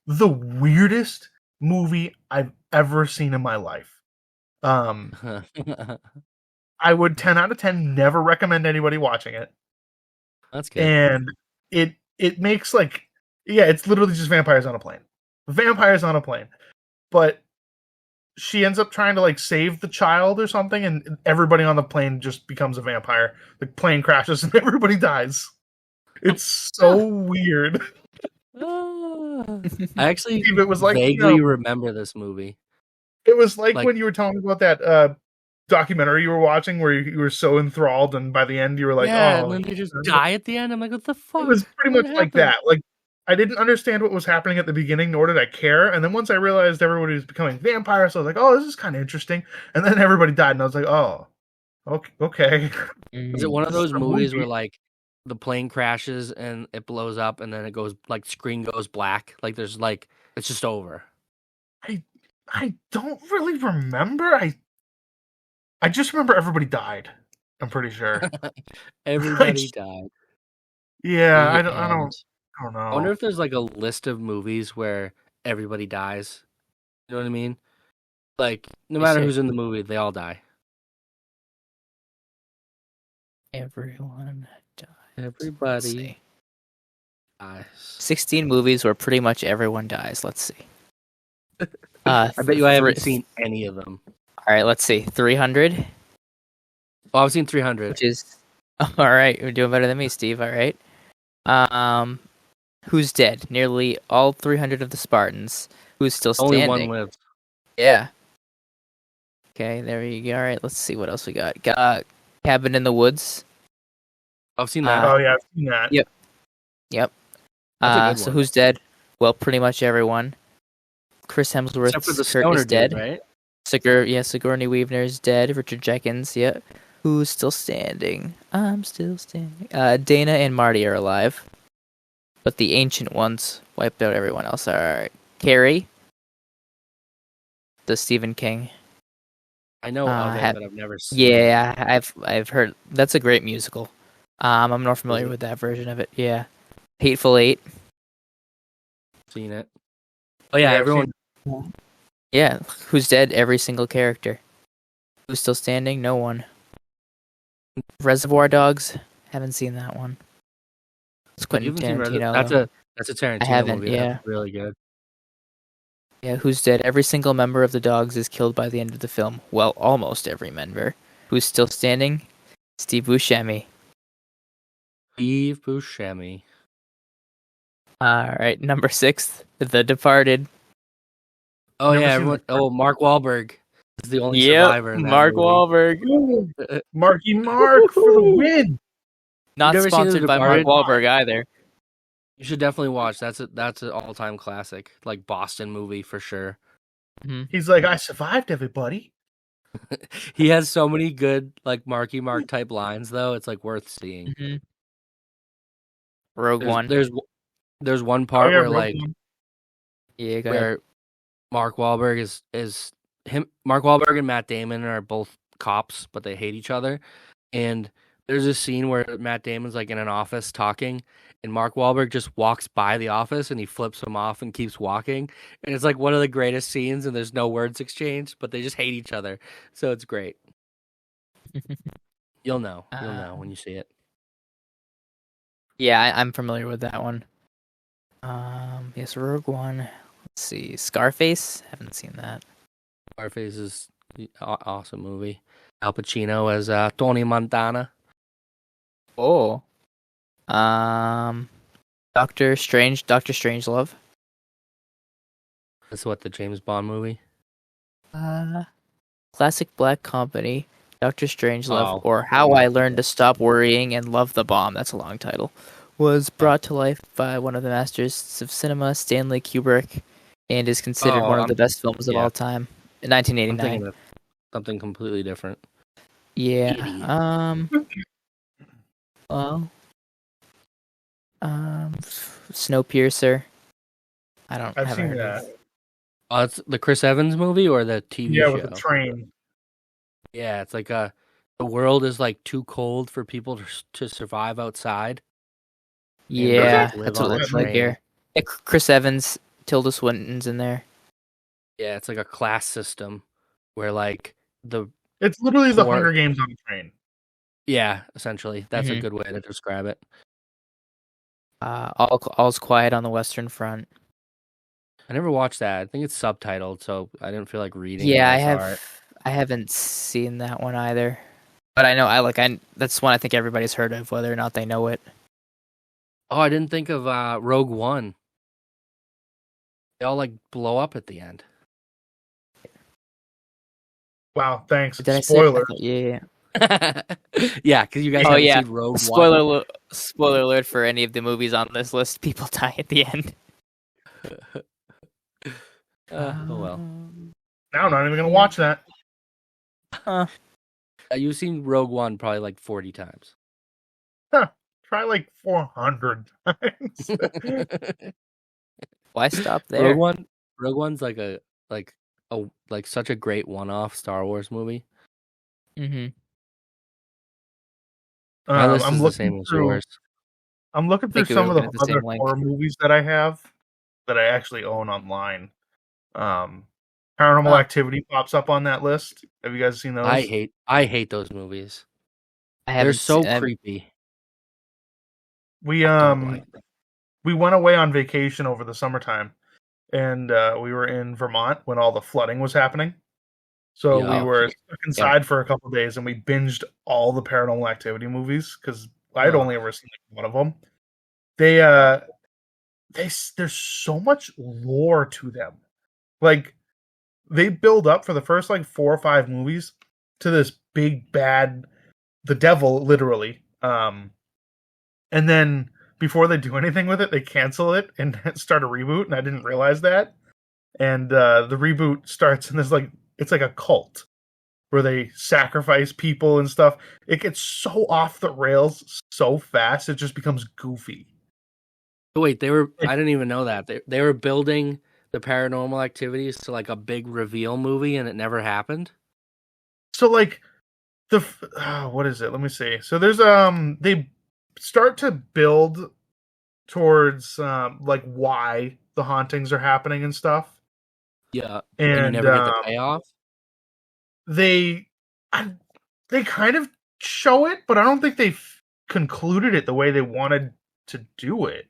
the weirdest movie I've ever seen in my life. I would 10 out of 10 never recommend anybody watching it. That's good. And it makes like, it's literally just vampires on a plane. Vampires on a plane. But she ends up trying to like save the child or something, and everybody on the plane just becomes a vampire. The plane crashes and everybody dies. It's so weird. I actually it was like, vaguely remember this movie. It was like when you were telling me about that documentary you were watching where you were so enthralled, and by the end you were like, and then they just die at the end. I'm like, what the fuck? It was pretty much like that. Like, I didn't understand what was happening at the beginning, nor did I care. And then once I realized everybody was becoming vampires, I was like, oh, this is kind of interesting. And then everybody died, and I was like, oh, okay. Is it one of those movies where like the plane crashes and it blows up, and then it goes like screen goes black? Like there's like it's just over. I don't really remember. I just remember everybody died. I'm pretty sure. Everybody died. Yeah, I don't know. I wonder if there's like a list of movies where everybody dies. You know what I mean? Like no matter who's in the movie, they all die. Everyone dies. Everybody dies. 16 movies where pretty much everyone dies. Let's see. I bet you I haven't seen any of them. All right, let's see. 300. Oh, I've seen 300. Which is all right. You're doing better than me, Steve. All right. Who's dead? Nearly all 300 of the Spartans. Who's still standing? Only one lives. Yeah. Okay, there you go. All right, let's see what else we got. Cabin in the Woods. I've seen that. I've seen that. Yep. That's a good so one. who's dead? Well, pretty much everyone. Chris Hemsworth's Except for the Kurt stoner is dead. dude, right? Sigourney Weaver is dead. Richard Jenkins, Who's still standing? I'm still standing. Dana and Marty are alive. But the ancient ones wiped out everyone else. All right. Carrie. The Stephen King. I know of it, but I've never seen it. Yeah, I've heard. That's a great musical. I'm more familiar with that version of it. Yeah. Hateful Eight. Seen it. Oh yeah, everyone. Yeah, who's dead? Every single character. Who's still standing? No one. Reservoir Dogs. Haven't seen that one. It's Quentin Tarantino. That's a Tarantino I haven't, movie. yeah. That's really good. Yeah, who's dead? Every single member of the Dogs is killed by the end of the film. Well, almost every member. Who's still standing? Steve Buscemi. Steve Buscemi. All right, number 6, The Departed. Oh yeah, everyone. Oh, Mark Wahlberg. He's the only survivor in that Mark movie. Wahlberg. Marky Mark for the win. Not never seen The sponsored by Mark Departed? Wahlberg either. You should definitely watch. That's an all-time classic, like Boston movie for sure. He's like, I survived, everybody. He has so many good like Marky Mark type lines, though. It's like worth seeing. Rogue One. There's one part where like go where ahead. Mark Wahlberg is him. Mark Wahlberg and Matt Damon are both cops, but they hate each other. And there's a scene where Matt Damon's like in an office talking, and Mark Wahlberg just walks by the office and he flips him off and keeps walking. And it's like one of the greatest scenes, and there's no words exchanged, but they just hate each other. So it's great. You'll know when you see it. Yeah, I'm familiar with that one. Yes, Rogue One. Let's see, Scarface. Haven't seen that. Scarface is an awesome movie. Al Pacino as Tony Montana. Oh. Doctor Strangelove. That's what, the James Bond movie? Classic black comedy. Doctor Strangelove, Oh, or How I Learned to Stop Worrying and Love the Bomb. That's a long title. Was brought to life by one of the masters of cinema, Stanley Kubrick, and is considered one of the best films of all time. In 1989. I'm thinking of something completely different. Yeah. Idiot. Snowpiercer. I've seen that. Oh, it's the Chris Evans movie or the TV show? Yeah, with the train. Yeah, it's like the world is like too cold for people to survive outside. Yeah, that's what it looks like here. Yeah, Chris Evans, Tilda Swinton's in there. Yeah, it's like a class system where like it's literally the Hunger Games on a train. Yeah, essentially. That's a good way to describe it. All's Quiet on the Western Front. I never watched that. I think it's subtitled, so I didn't feel like reading. Yeah, I haven't seen that one either. But I know that's one I think everybody's heard of, whether or not they know it. Oh, I didn't think of Rogue One. They all like blow up at the end. Wow, thanks. Did Spoiler. Yeah. Yeah, because you guys haven't seen Rogue One. Spoiler alert for any of the movies on this list. People die at the end. Oh well. Now I'm not even gonna watch that. You've seen Rogue One probably like 40 times. Try like 400 times. Why stop there? Rogue One's like such a great one-off Star Wars movie. Mm-hmm. My list is the same as yours. I'm looking through some of the other horror movies that I have that I actually own online. Paranormal Activity pops up on that list. Have you guys seen those? I hate those movies. They're so creepy. We went away on vacation over the summertime, and we were in Vermont when all the flooding was happening. So we were stuck inside for a couple of days, and we binged all the Paranormal Activity movies because I'd only ever seen one of them. There's so much lore to them. Like, they build up for the first like 4 or 5 movies to this big bad, the devil, literally. And then before they do anything with it, they cancel it and start a reboot. And I didn't realize that. And the reboot starts, and it's like a cult where they sacrifice people and stuff. It gets so off the rails so fast, it just becomes goofy. Wait, I didn't even know that. They were building the Paranormal Activities to like a big reveal movie, and it never happened? So like what is it? Let me see. So there's they start to build towards like why the hauntings are happening and stuff. Yeah, and you never get the payoff. They kind of show it, but I don't think they've concluded it the way they wanted to do it.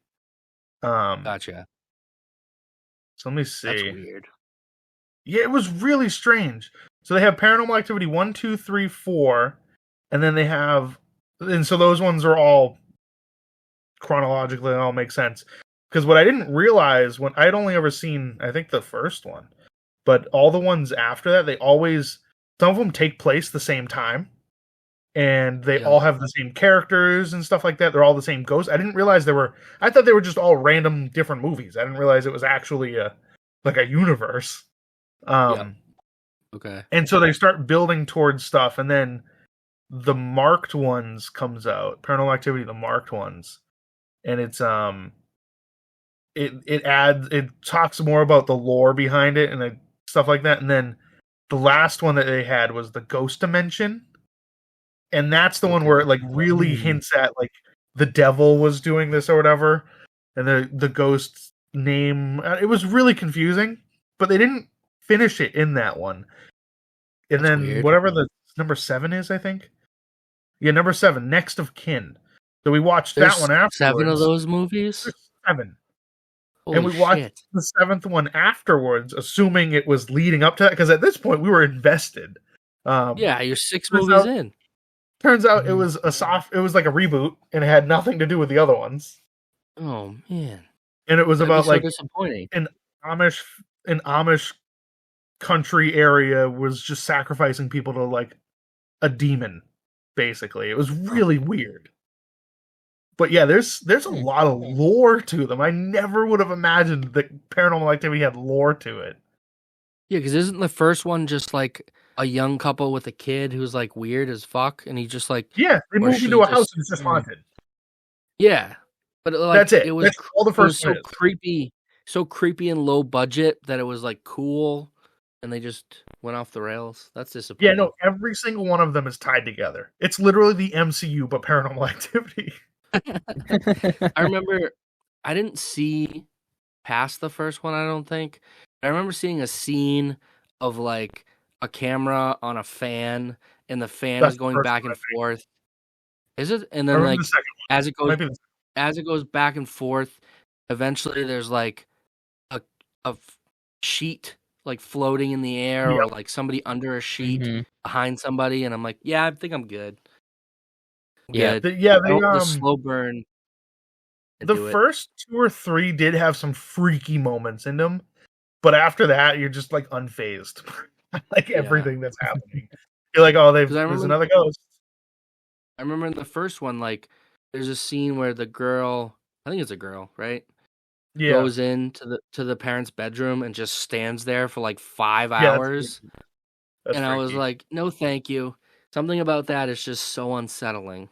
Gotcha. So let me see. That's weird. Yeah, it was really strange. So they have Paranormal Activity 1, 2, 3, 4, and then they have, and so those ones are all chronologically, they all make sense. Because what I didn't realize when I'd only ever seen, I think, the first one, but all the ones after that, some of them take place the same time, and they all have the same characters and stuff like that. They're all the same ghosts. I didn't realize I thought they were just all random different movies. I didn't realize it was actually a universe. Okay. And so they start building towards stuff, and then the marked ones comes out, Paranormal Activity, the marked ones, and it's it talks more about the lore behind it and stuff like that. And then the last one that they had was the Ghost Dimension, and that's the one where it like really hints at like the devil was doing this or whatever, and the ghost's name. It was really confusing, but they didn't finish it in that one. And That's then weird. whatever the number 7 is, I think. Yeah, number 7, Next of Kin. So we watched that one afterwards. 7 of those movies? There's 7. Holy and we watched the 7th one afterwards, assuming it was leading up to that, because at this point we were invested. Yeah, you're 6 movies in. Turns out it was it was like a reboot, and it had nothing to do with the other ones. Oh man! And it was about like disappointing. An Amish country area was just sacrificing people to like a demon. Basically, it was really weird. But yeah, there's a lot of lore to them. I never would have imagined that Paranormal Activity had lore to it. Yeah, because isn't the first one just like a young couple with a kid who's like weird as fuck, and he just like they move into a house and it's just haunted. Yeah, but like, that's it. It was that's all the first. It was so creepy and low budget that it was like cool, and they just went off the rails. That's disappointing. Yeah, no, every single one of them is tied together. It's literally the MCU, but Paranormal Activity. I remember I didn't see past the first one, I don't think. I remember seeing a scene of like a camera on a fan, and the fan is going back and forth. Is it? And then like as it goes back and forth, eventually there's like a sheet like floating in the air, or like somebody under a sheet behind somebody, and I'm like, yeah, I think I'm good. They the slow burn. The first 2 or 3 did have some freaky moments in them, but after that, you're just like unfazed. Like everything that's happening. You're like, oh, there's another ghost. I remember in the first one, like, there's a scene where the girl, I think it's a girl, right? Yeah. Goes into the parents' bedroom and just stands there for like 5 hours. That's and freaky. I was like, no, thank you. Something about that is just so unsettling.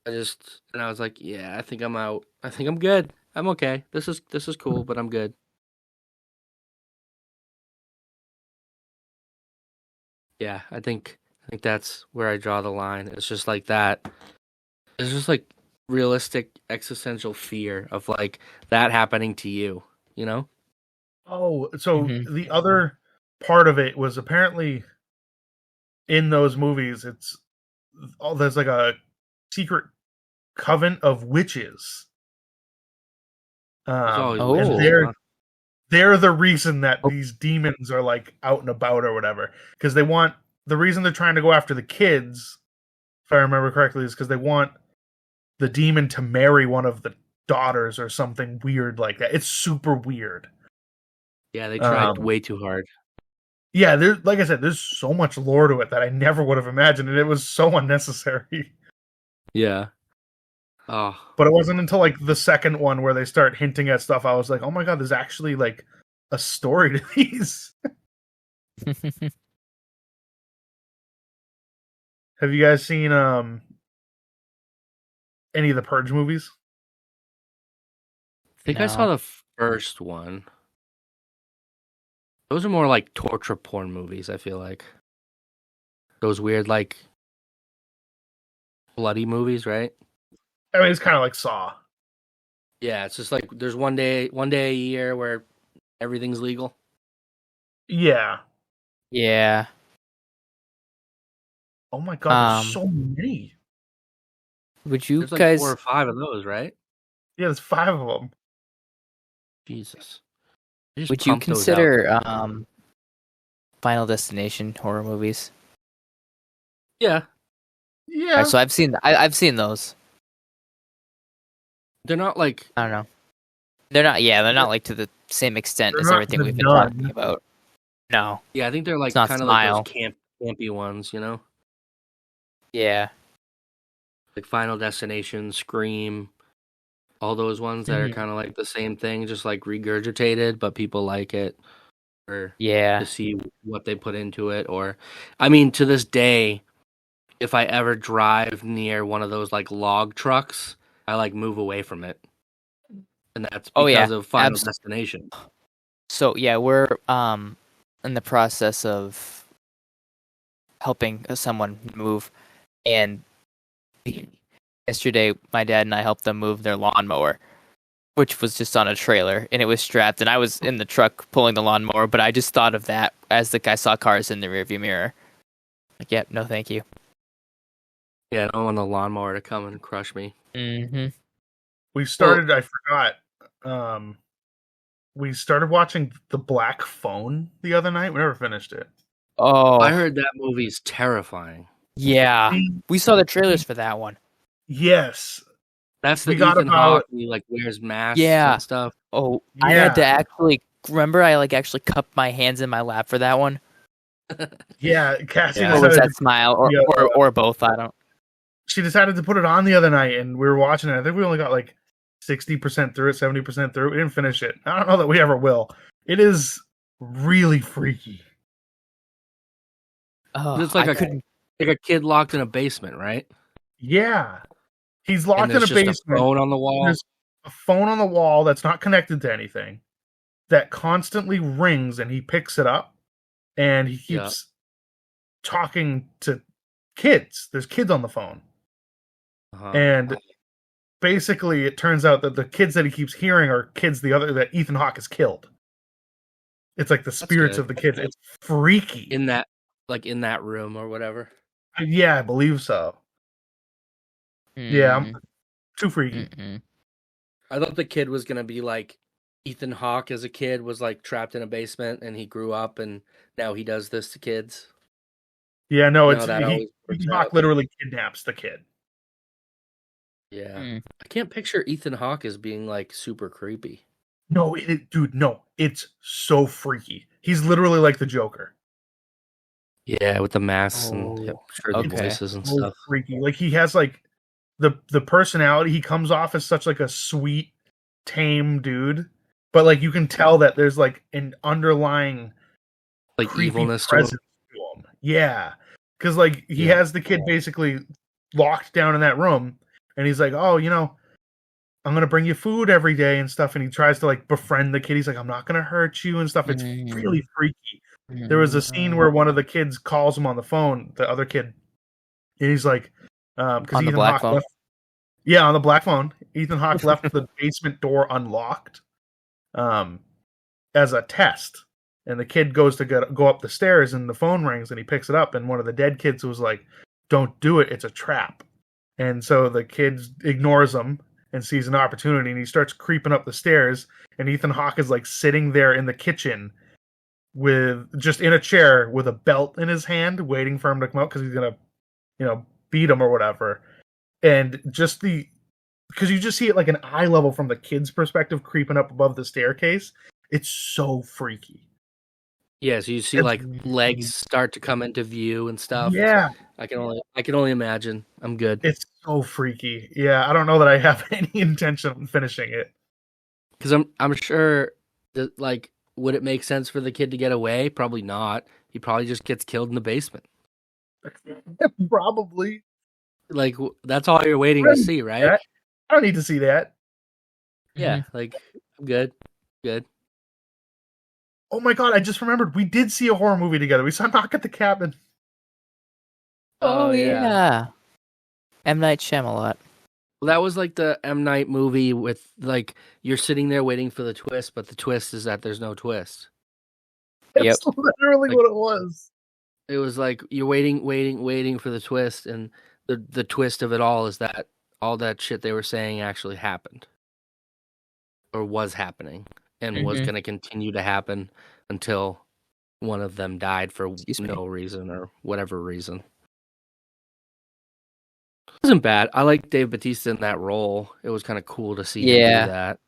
And I was like, yeah, I think I'm out. I think I'm good. I'm okay. This is cool, but I'm good. Yeah, I think that's where I draw the line. It's just like that. It's just like realistic existential fear of like that happening to you, you know? Oh, so the other part of it was apparently in those movies, there's like a secret coven of witches. And they're the reason that these demons are like out and about or whatever, because the reason they're trying to go after the kids, if I remember correctly, is because they want the demon to marry one of the daughters or something weird like that. It's super weird. Yeah, they tried way too hard. Yeah, like I said, there's so much lore to it that I never would have imagined, and it was so unnecessary. Yeah. Oh. But it wasn't until like the second one where they start hinting at stuff, I was like, oh my god, there's actually like a story to these. Have you guys seen any of the Purge movies? I think I saw the first one. Those are more like torture porn movies, I feel like. Those weird, like, bloody movies, right? I mean, it's kind of like Saw. Yeah, it's just like there's one day a year where everything's legal. Yeah. Yeah. Oh my god, there's so many. Would you there's guys... like 4 or 5 of those, right? Yeah, there's 5 of them. Jesus. Would you consider Final Destination horror movies? Yeah. Yeah. Right, so I've seen those. They're not like, I don't know. They're not like to same extent They're as not everything The we've been talking Nun. about. No, Yeah, I think they're it's like not kind of like those Smile. campy ones, you know, Yeah. like Final Destination, Scream, all those ones that are Mhm. kind of like the same thing, just like regurgitated, but people like it or Yeah. to see what they put into it. Or, I mean, to this day, if I ever drive near one of those like log trucks, I like move away from it, and that's Oh because yeah. of Final Destination. So yeah, we're in the process of helping someone move, and yesterday my dad and I helped them move their lawnmower, which was just on a trailer, and it was strapped, and I was in the truck pulling the lawnmower, but I just thought of that as I saw cars in the rearview mirror. Like, yep, no, thank you. Yeah, I don't want the lawnmower to come and crush me. Mm-hmm. We started. I forgot. We started watching The Black Phone the other night. We never finished it. I Oh, heard that movie's terrifying. yeah. We, We saw the trailers we for that one. yes, That's the we got Ethan Hawke about he like wears masks Yeah. and stuff. Oh, I had to yeah, actually remember. I actually cupped my hands in my lap for that one. yeah. Cassie Yeah. Or was decided to that Smile, put the, or both? I don't. she decided to put it on the other night, and we were watching it. I think we only got like 60% through it, 70% through it. We didn't finish it. I don't know that we ever will. It is really freaky. Oh, It's I like couldn't. a kid locked in a basement, right? Yeah, he's And locked in there's a just a basement. phone on the wall. There's a phone on the wall that's not connected to anything that constantly rings, and he picks it up, and he Yeah. keeps talking to kids. There's kids on the phone. Uh-huh. And basically it turns out that the kids that he keeps hearing are kids that Ethan Hawke has killed. It's like the That's spirits good. of the kids. It's freaky. In that room or whatever. Yeah, I believe so. Yeah, I'm too freaky. Mm-mm. I thought the kid was gonna be like Ethan Hawke as a kid was like trapped in a basement and he grew up and now he does this to kids. Yeah, no, You it's know, that always works Ethan out. Hawke literally kidnaps the kid. Yeah. Mm. I can't picture Ethan Hawke as being like super creepy. No, dude, no, it's so freaky. He's literally like the Joker. Yeah, with the masks and Oh, sure the okay. voices and so stuff. freaky. Like he has like the personality. He comes off as such like a sweet, tame dude, but like you can tell that there's like an underlying Like creepy evilness to him. presence to him. Yeah, because like he Yeah. has the kid basically locked down in that room, and he's like, "Oh, I'm gonna bring you food every day and stuff." And he tries to like befriend the kid. He's like, "I'm not gonna hurt you" and stuff. It's really freaky. There was a scene where one of the kids calls him on the phone, the other kid, and he's like, because On the Ethan black Hawke phone. left. Yeah, on the black phone, Ethan Hawke left the basement door unlocked, um, as a test. And the kid goes to go up the stairs, and the phone rings, and he picks it up, and one of the dead kids was like, "Don't do it; it's a trap." And so the kid ignores him and sees an opportunity, and he starts creeping up the stairs. And Ethan Hawke is like sitting there in the kitchen with just in a chair with a belt in his hand, waiting for him to come out because he's gonna, beat him or whatever. And just because you just see it like an eye level from the kid's perspective creeping up above the staircase. It's so freaky. Yeah, so you see It's, like legs start to come into view and stuff. yeah, I can only imagine. I'm good. it's so freaky. Yeah, I don't know that I have any intention of finishing it. Because I'm sure that like would it make sense for the kid to get away? Probably not. He probably just gets killed in the basement. Probably. Like that's all you're waiting to see, right? I don't need to see that. Yeah, like I'm good. Good. Oh my god, I just remembered we did see a horror movie together. We saw Knock at the Cabin. Oh yeah. M. Night Shyamalan. Well, that was like the M. Night movie with like you're sitting there waiting for the twist, but the twist is that there's no twist. That's literally what it was. It was like you're waiting for the twist, and the twist of it all is that all that shit they were saying actually happened. Or was happening. And was going to continue to happen until one of them died for no reason or whatever reason. It wasn't bad. I like Dave Bautista in that role. It was kind of cool to see him do that.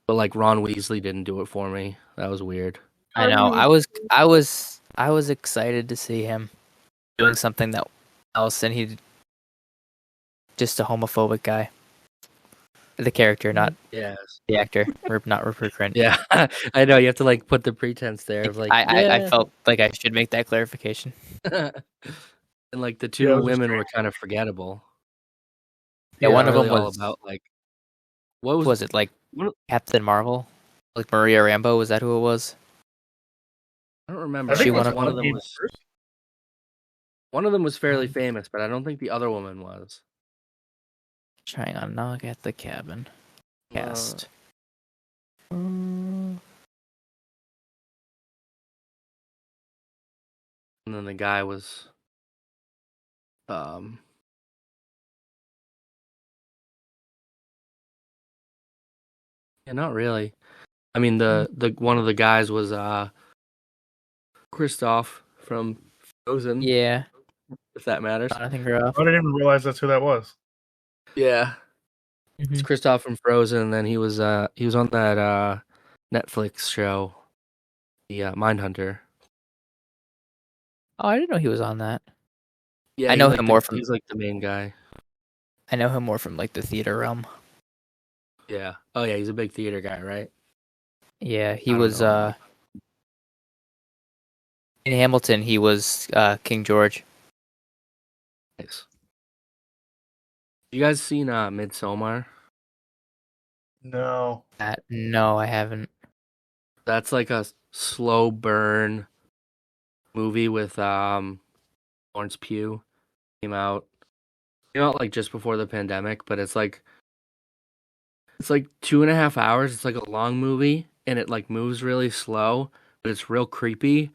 But like Ron Weasley didn't do it for me. That was weird. I know. I was excited to see him doing something that else, and he's just a homophobic guy. The character, not Yes. the actor, not Rupert Grint. Yeah, I know. You have to like put the pretense there of like, I yeah. felt like I should make that clarification. And like the Yeah, two it was women strange. were kind of forgettable. Yeah, Yeah, one Not of really them all was about like what was it like what, Captain Marvel, like Maria Rambeau? Was that who it was? I don't I remember. think She it was one of One of Ellen them Gable was first. fairly famous, but I don't think the other woman was. Trying on knock at the cabin. Cast. And then the guy was um yeah, not really. I mean the one of the guys was Kristoff from Frozen, Yeah, if that matters. Jonathan Groff. I didn't even realize that's who that was. Yeah. It's Mm-hmm. Kristoff from Frozen, and then he was on that Netflix show, the Mindhunter. Oh, I didn't know he was on that. Yeah, I know him more from he's like the main guy. like the theater realm. Yeah. Oh yeah, he's a big theater guy, right? Yeah, he I don't was know enough. in Hamilton. He was King George. Nice. You guys seen Midsommar? No. No, I haven't. That's like a slow burn movie with Lawrence Pugh. Came out like just before the pandemic, but it's like 2.5 hours. It's like a long movie, and it like moves really slow, but it's real creepy.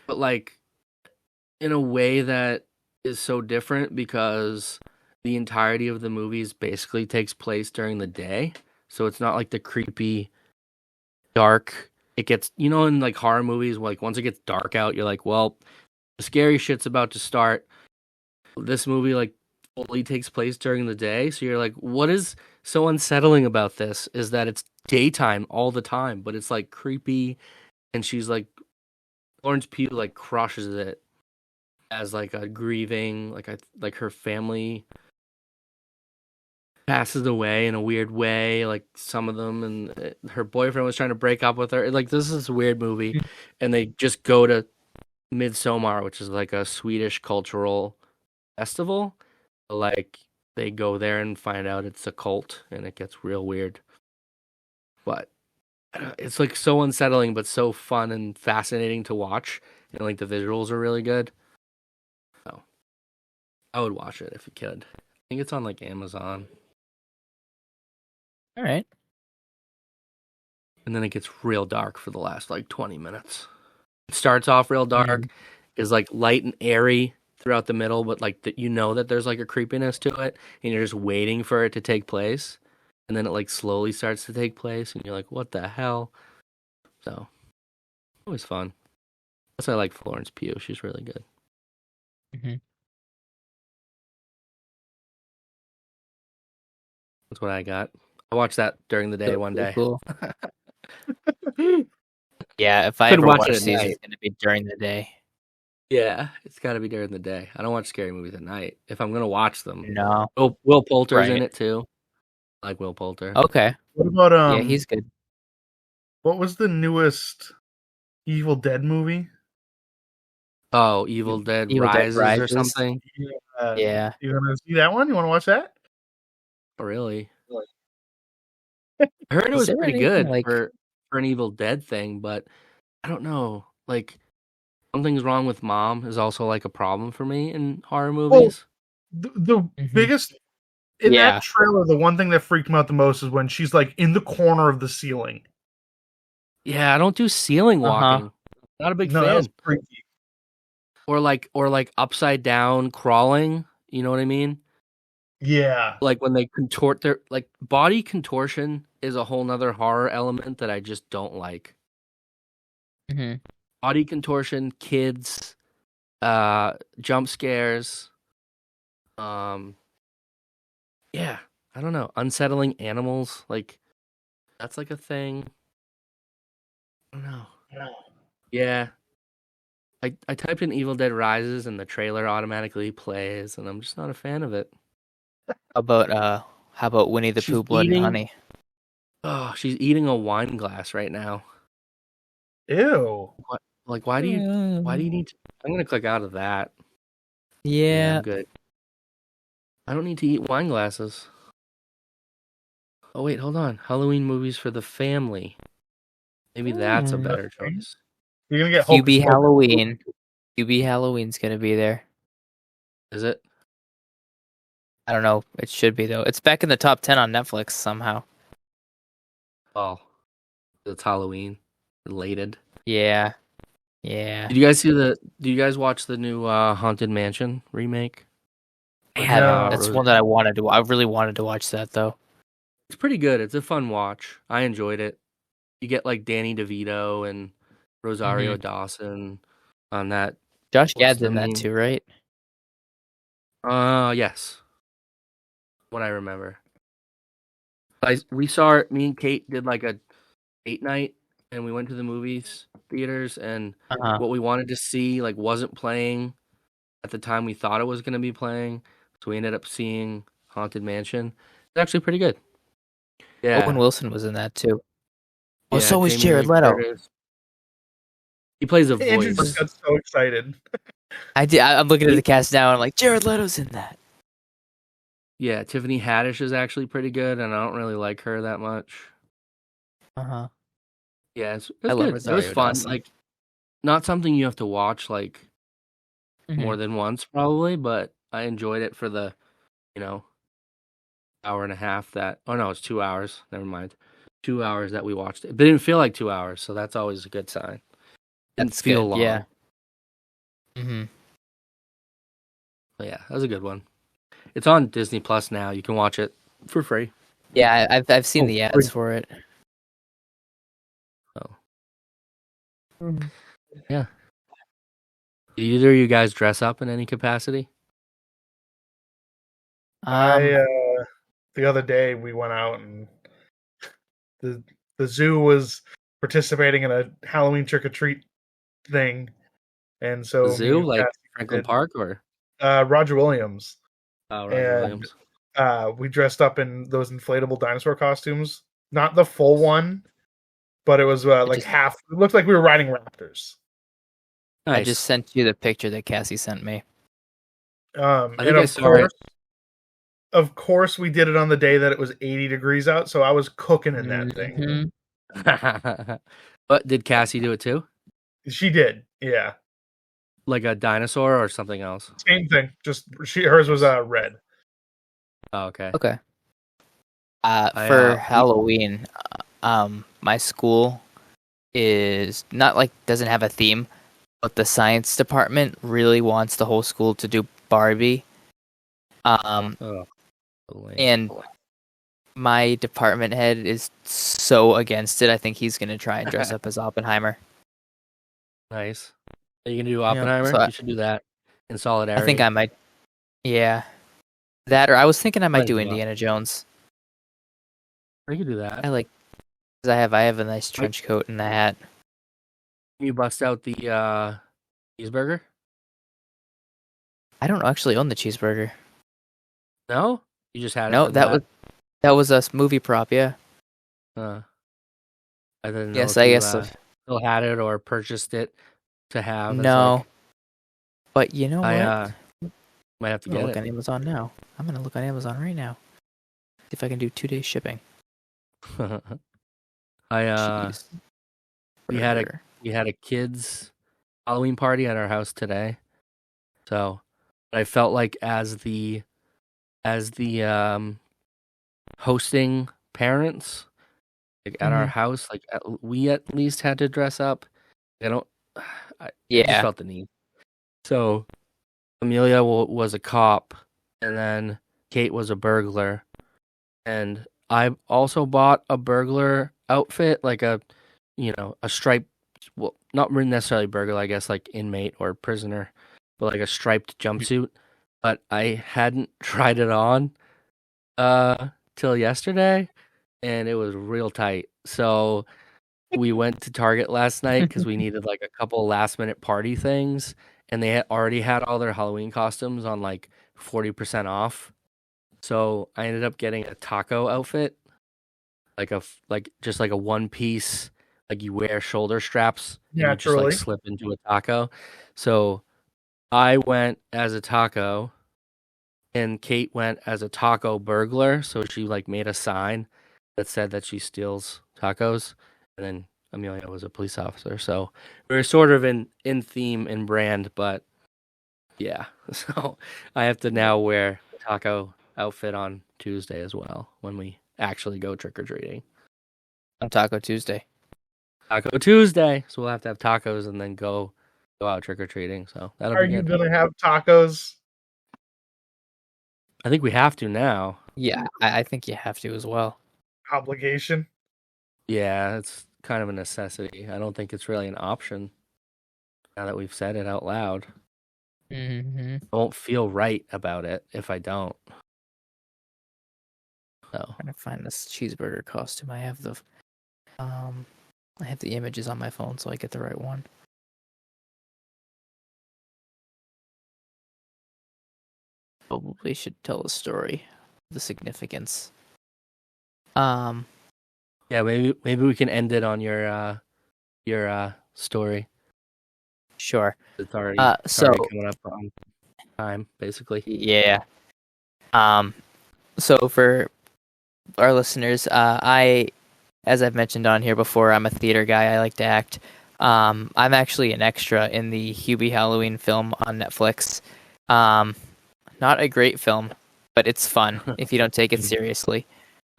But like in a way that is so different because the entirety of the movies basically takes place during the day. So it's not like the creepy dark. It gets, in like horror movies, like once it gets dark out, you're like, well, the scary shit's about to start. This movie like fully takes place during the day. So you're like, what is so unsettling about this is that it's daytime all the time, but it's like creepy, and she's like Florence Pugh like crushes it as like a grieving, like her family passes away in a weird way, like some of them, and her boyfriend was trying to break up with her. Like this is a weird movie, and they just go to Midsommar, which is like a Swedish cultural festival. Like they go there and find out it's a cult, and it gets real weird. But it's like so unsettling, but so fun and fascinating to watch, and like the visuals are really good. So I would watch it if you could. I think it's on like Amazon. All right. And then it gets real dark for the last like 20 minutes. It starts off real dark, is like light and airy throughout the middle, but like that that there's like a creepiness to it, and you're just waiting for it to take place, and then it like slowly starts to take place, and you're like, what the hell? So always fun. Plus, I like Florence Pugh; she's really good. Mm-hmm. That's what I got. I watched that during the day one day. Cool. Yeah, if I Could ever watch it watch at these, night. it's gonna be during the day. Yeah, it's got to be during the day. I don't watch scary movies at night. If I'm gonna watch them, No. Will Poulter's in Right. it too. I like Will Poulter. Okay. What about Yeah, he's good. what was the newest Evil Dead movie? Oh, Evil Dead Evil Dead Rises or Rises. something. Yeah. You want to see that one? You want to watch that? Oh, really? I heard it Is was there pretty anything good like? for an Evil Dead thing, but I don't know. Like something's wrong with Mom is also like a problem for me in horror movies. The Mhm. biggest in Yeah. that trailer, the one thing that freaked me out the most is when she's like in the corner of the ceiling. Yeah, I don't do ceiling walking. Not a big No, that was fan. freaky. Or like upside down crawling. You know what I mean? Yeah. Like when they contort their like body contortion is a whole nother horror element that I just don't like. Mm-hmm. Body contortion, kids, jump scares, yeah, I don't know, unsettling animals. Like That's like a thing. I don't know. Yeah. I typed in Evil Dead Rises and the trailer automatically plays, and I'm just not a fan of it. How about Winnie the She's Pooh, Blood and eating. Honey? Oh, she's eating a wine glass right now. Ew. What? Like, why do you? Why do you need to? I'm gonna click out of that. Yeah, Yeah. I'm good. I don't need to eat wine glasses. Oh wait, hold on. Halloween movies for the family. Maybe that's a better choice. You're gonna get Hocus QB Pocus. Halloween. QB Halloween's gonna be there. Is it? I don't know. It should be though. It's back in the top 10 on Netflix somehow. Oh, it's Halloween related. Yeah. Yeah. Did you guys see the? Do you guys watch the new Haunted Mansion remake? I haven't. No. That's one that I really wanted to watch that though. It's pretty good. It's a fun watch. I enjoyed it. You get like Danny DeVito and Rosario Dawson on that. Josh What's Gad's the in that main? too, right? Yes. What I remember. We saw it. Me and Kate did like a date night, and we went to the movies theaters, and Uh-huh. what we wanted to see like wasn't playing at the time we thought it was going to be playing, so we ended up seeing Haunted Mansion. It's actually pretty good. Yeah, Owen Wilson was in that too. Oh, yeah. so was Jamie Jared Lee Leto. Curtis. He plays a Andrew just voice. got so excited. I'm looking at the cast now and I'm like, Jared Leto's in that. Yeah, Tiffany Haddish is actually pretty good, and I don't really like her that much. Uh-huh. Yeah, it I was love good. It was Rosario fun. Dawson. Like, not something you have to watch like more than once probably, but I enjoyed it for the, you know, hour and a half that. Oh no, it's 2 hours. Never mind, 2 hours that we watched it. It didn't feel like 2 hours, so that's always a good sign. Didn't That's feel good, long. yeah. Mm-hmm. But yeah, that was a good one. It's on Disney Plus now. You can watch it for free. Yeah, I've seen Oh, the ads great. for it. So yeah. Do either of you guys dress up in any capacity? The other day we went out and the zoo was participating in a Halloween trick or treat thing, and so The zoo, like Cassie Franklin did, Park, or Roger Williams, Roger and Williams? we dressed up in those inflatable dinosaur costumes. Not the full one, but it was like just- half. It looked like we were riding raptors. Nice. I just sent you the picture that Cassie sent me. I And think I of saw it. course, we did it on the day that it was 80 degrees out, so I was cooking in that thing. Mhm. But did Cassie do it too? She did, yeah. Like a dinosaur or something else? Same thing. Just hers was red. Oh, okay. Okay. For Halloween, my school is not like doesn't have a theme, but the science department really wants the whole school to do Barbie. And my department head is so against it. I think he's gonna try and dress up as Oppenheimer. Nice. Are you gonna do Oppenheimer? so You should do that in solidarity. I think I might. Yeah, that or I was thinking I might do Might as well. Indiana Jones. You could do that. I like because I have a nice trench coat and a hat. Can you bust out the cheeseburger? I don't actually own the cheeseburger. No, you just had it. No, from that was a movie prop. Yeah. I didn't know. Yes, if I you, guess. Still had it or purchased it to have. No. As like, But you know what? I might have to I'm gonna get look it. on Amazon now. I'm gonna look on Amazon right now. See if I can do 2 days shipping. We had a kids Halloween party at our house today. So I felt like as the hosting parents, like at our house, like we at least had to dress up. I just felt the need. So Amelia was a cop, and then Kate was a burglar, and I also bought a burglar outfit, like a striped, well, not necessarily burglar, I guess, like inmate or prisoner, but like a striped jumpsuit. But I hadn't tried it on till yesterday, and it was real tight. So we went to Target last night because we needed like a couple last minute party things, and they had already had all their Halloween costumes on like 40% off. So I ended up getting a taco outfit, like just like a one piece, like you wear shoulder straps and you just like Naturally. slip into a taco. So I went as a taco and Kate went as a taco burglar. So she like made a sign that said that she steals tacos, and then Amelia was a police officer. So we were sort of in theme and brand, but yeah. So I have to now wear a taco outfit on Tuesday as well when we actually go trick or treating. On Taco Tuesday. Taco Tuesday. So we'll have to have tacos and then go out trick or treating. So that'll Are be you good. gonna have tacos? I think we have to now. Yeah, I think you have to as well. Obligation. Yeah, it's kind of a necessity. I don't think it's really an option now that we've said it out loud. Mm-hmm. I won't feel right about it if I don't. So Trying to find this cheeseburger costume. I have the images on my phone, so I get the right one. Probably should tell a story, the significance. yeah, maybe we can end it on your story. Sure. It's already So coming up on time, basically. yeah. So for our listeners, as I've mentioned on here before, I'm a theater guy. I like to act. I'm actually an extra in the Hubie Halloween film on Netflix. Not a great film, but it's fun if you don't take it seriously.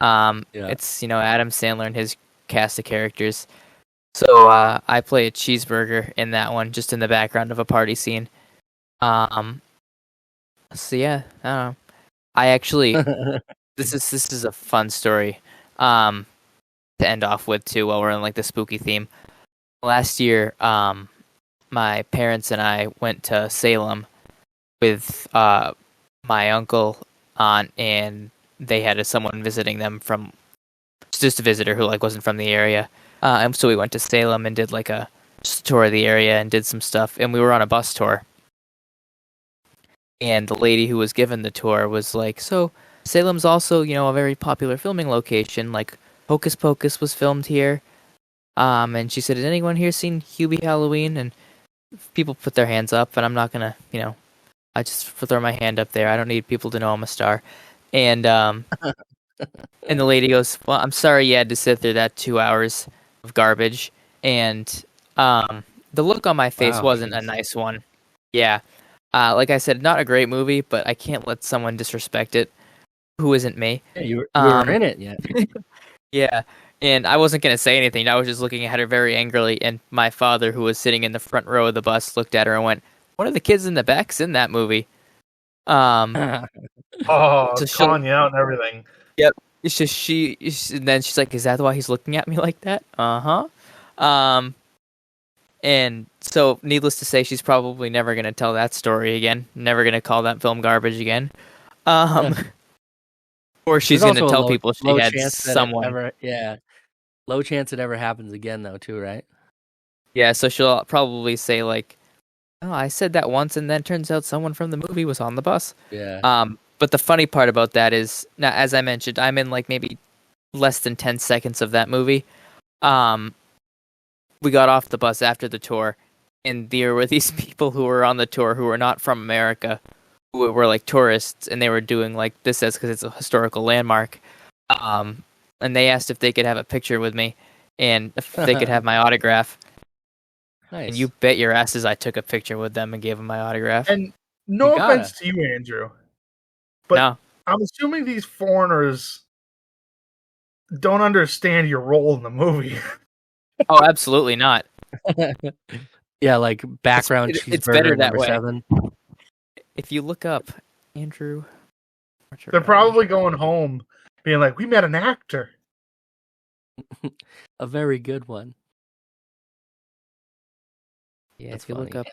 It's Adam Sandler and his cast of characters. So I play a cheeseburger in that one, just in the background of a party scene. So yeah, I don't know. I actually this is a fun story to end off with too, while we're in like the spooky theme. Last year, my parents and I went to Salem with my uncle, aunt, and they had someone visiting them from just a visitor who like wasn't from the area. And so we went to Salem and did like just a tour of the area and did some stuff. And we were on a bus tour. And the lady who was given the tour was like, "So Salem's also, a very popular filming location. Like Hocus Pocus was filmed here." And she said, "Has anyone here seen Hubie Halloween?" And people put their hands up, and I'm not gonna, I just throw my hand up there. I don't need people to know I'm a star. And and the lady goes, "Well, I'm sorry you had to sit through that 2 hours of garbage." And the look on my face wasn't a nice one. Yeah. Like I said, not a great movie, but I can't let someone disrespect it who isn't me. Yeah, you were in it yet. Yeah. And I wasn't going to say anything. I was just looking at her very angrily. And my father, who was sitting in the front row of the bus, looked at her and went, "One of the kids in the back's in that movie." Oh, So calling you out and everything. Yep. It's just and then she's like, "Is that why he's looking at me like that?" Uh-huh. And so, needless to say, she's probably never going to tell that story again. Never going to call that film garbage again. Or she's going to tell people she had someone. Low chance it ever happens again, though, too, right? Yeah, so she'll probably say, like, "Oh, I said that once, and then turns out someone from the movie was on the bus." Yeah. But the funny part about that is, now, as I mentioned, I'm in, like, maybe less than 10 seconds of that movie. We got off the bus after the tour, and there were these people who were on the tour who were not from America, who were like tourists, and they were doing like this as because it's a historical landmark. And they asked if they could have a picture with me, and if they could have my autograph. Nice. And you bet your asses I took a picture with them and gave them my autograph. And no offense to you, Andrew, but no. I'm assuming these foreigners don't understand your role in the movie. Oh, absolutely not. Yeah, like background cheeseburger it's better that number way. 7. If you look up Andrew, they're probably going home being like, "We met an actor." A very good one. Yeah, that's if you funny. Look up,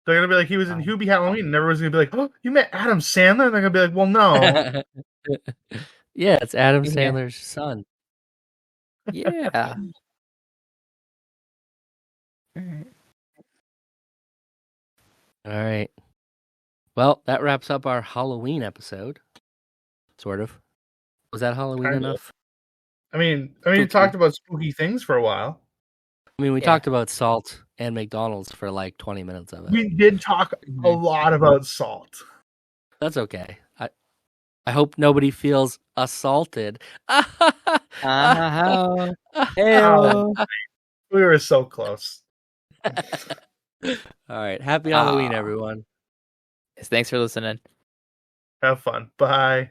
they're gonna be like, "He was in Hubie Halloween," and everyone's gonna be like, "Oh, you met Adam Sandler?" And they're gonna be like, "Well, no." Yeah, it's Adam Yeah. Sandler's son. Yeah. All right. All right. Well, that wraps up our Halloween episode. Sort of. Was that Halloween Kind of. enough? I mean, you talked about spooky things for a while. I mean, we Yeah. talked about salt and McDonald's for like 20 minutes of it. We did talk a lot about salt. That's okay. I hope nobody feels assaulted. How? Oh, we were so close. All right. Happy Halloween, everyone. Thanks for listening. Have fun. Bye.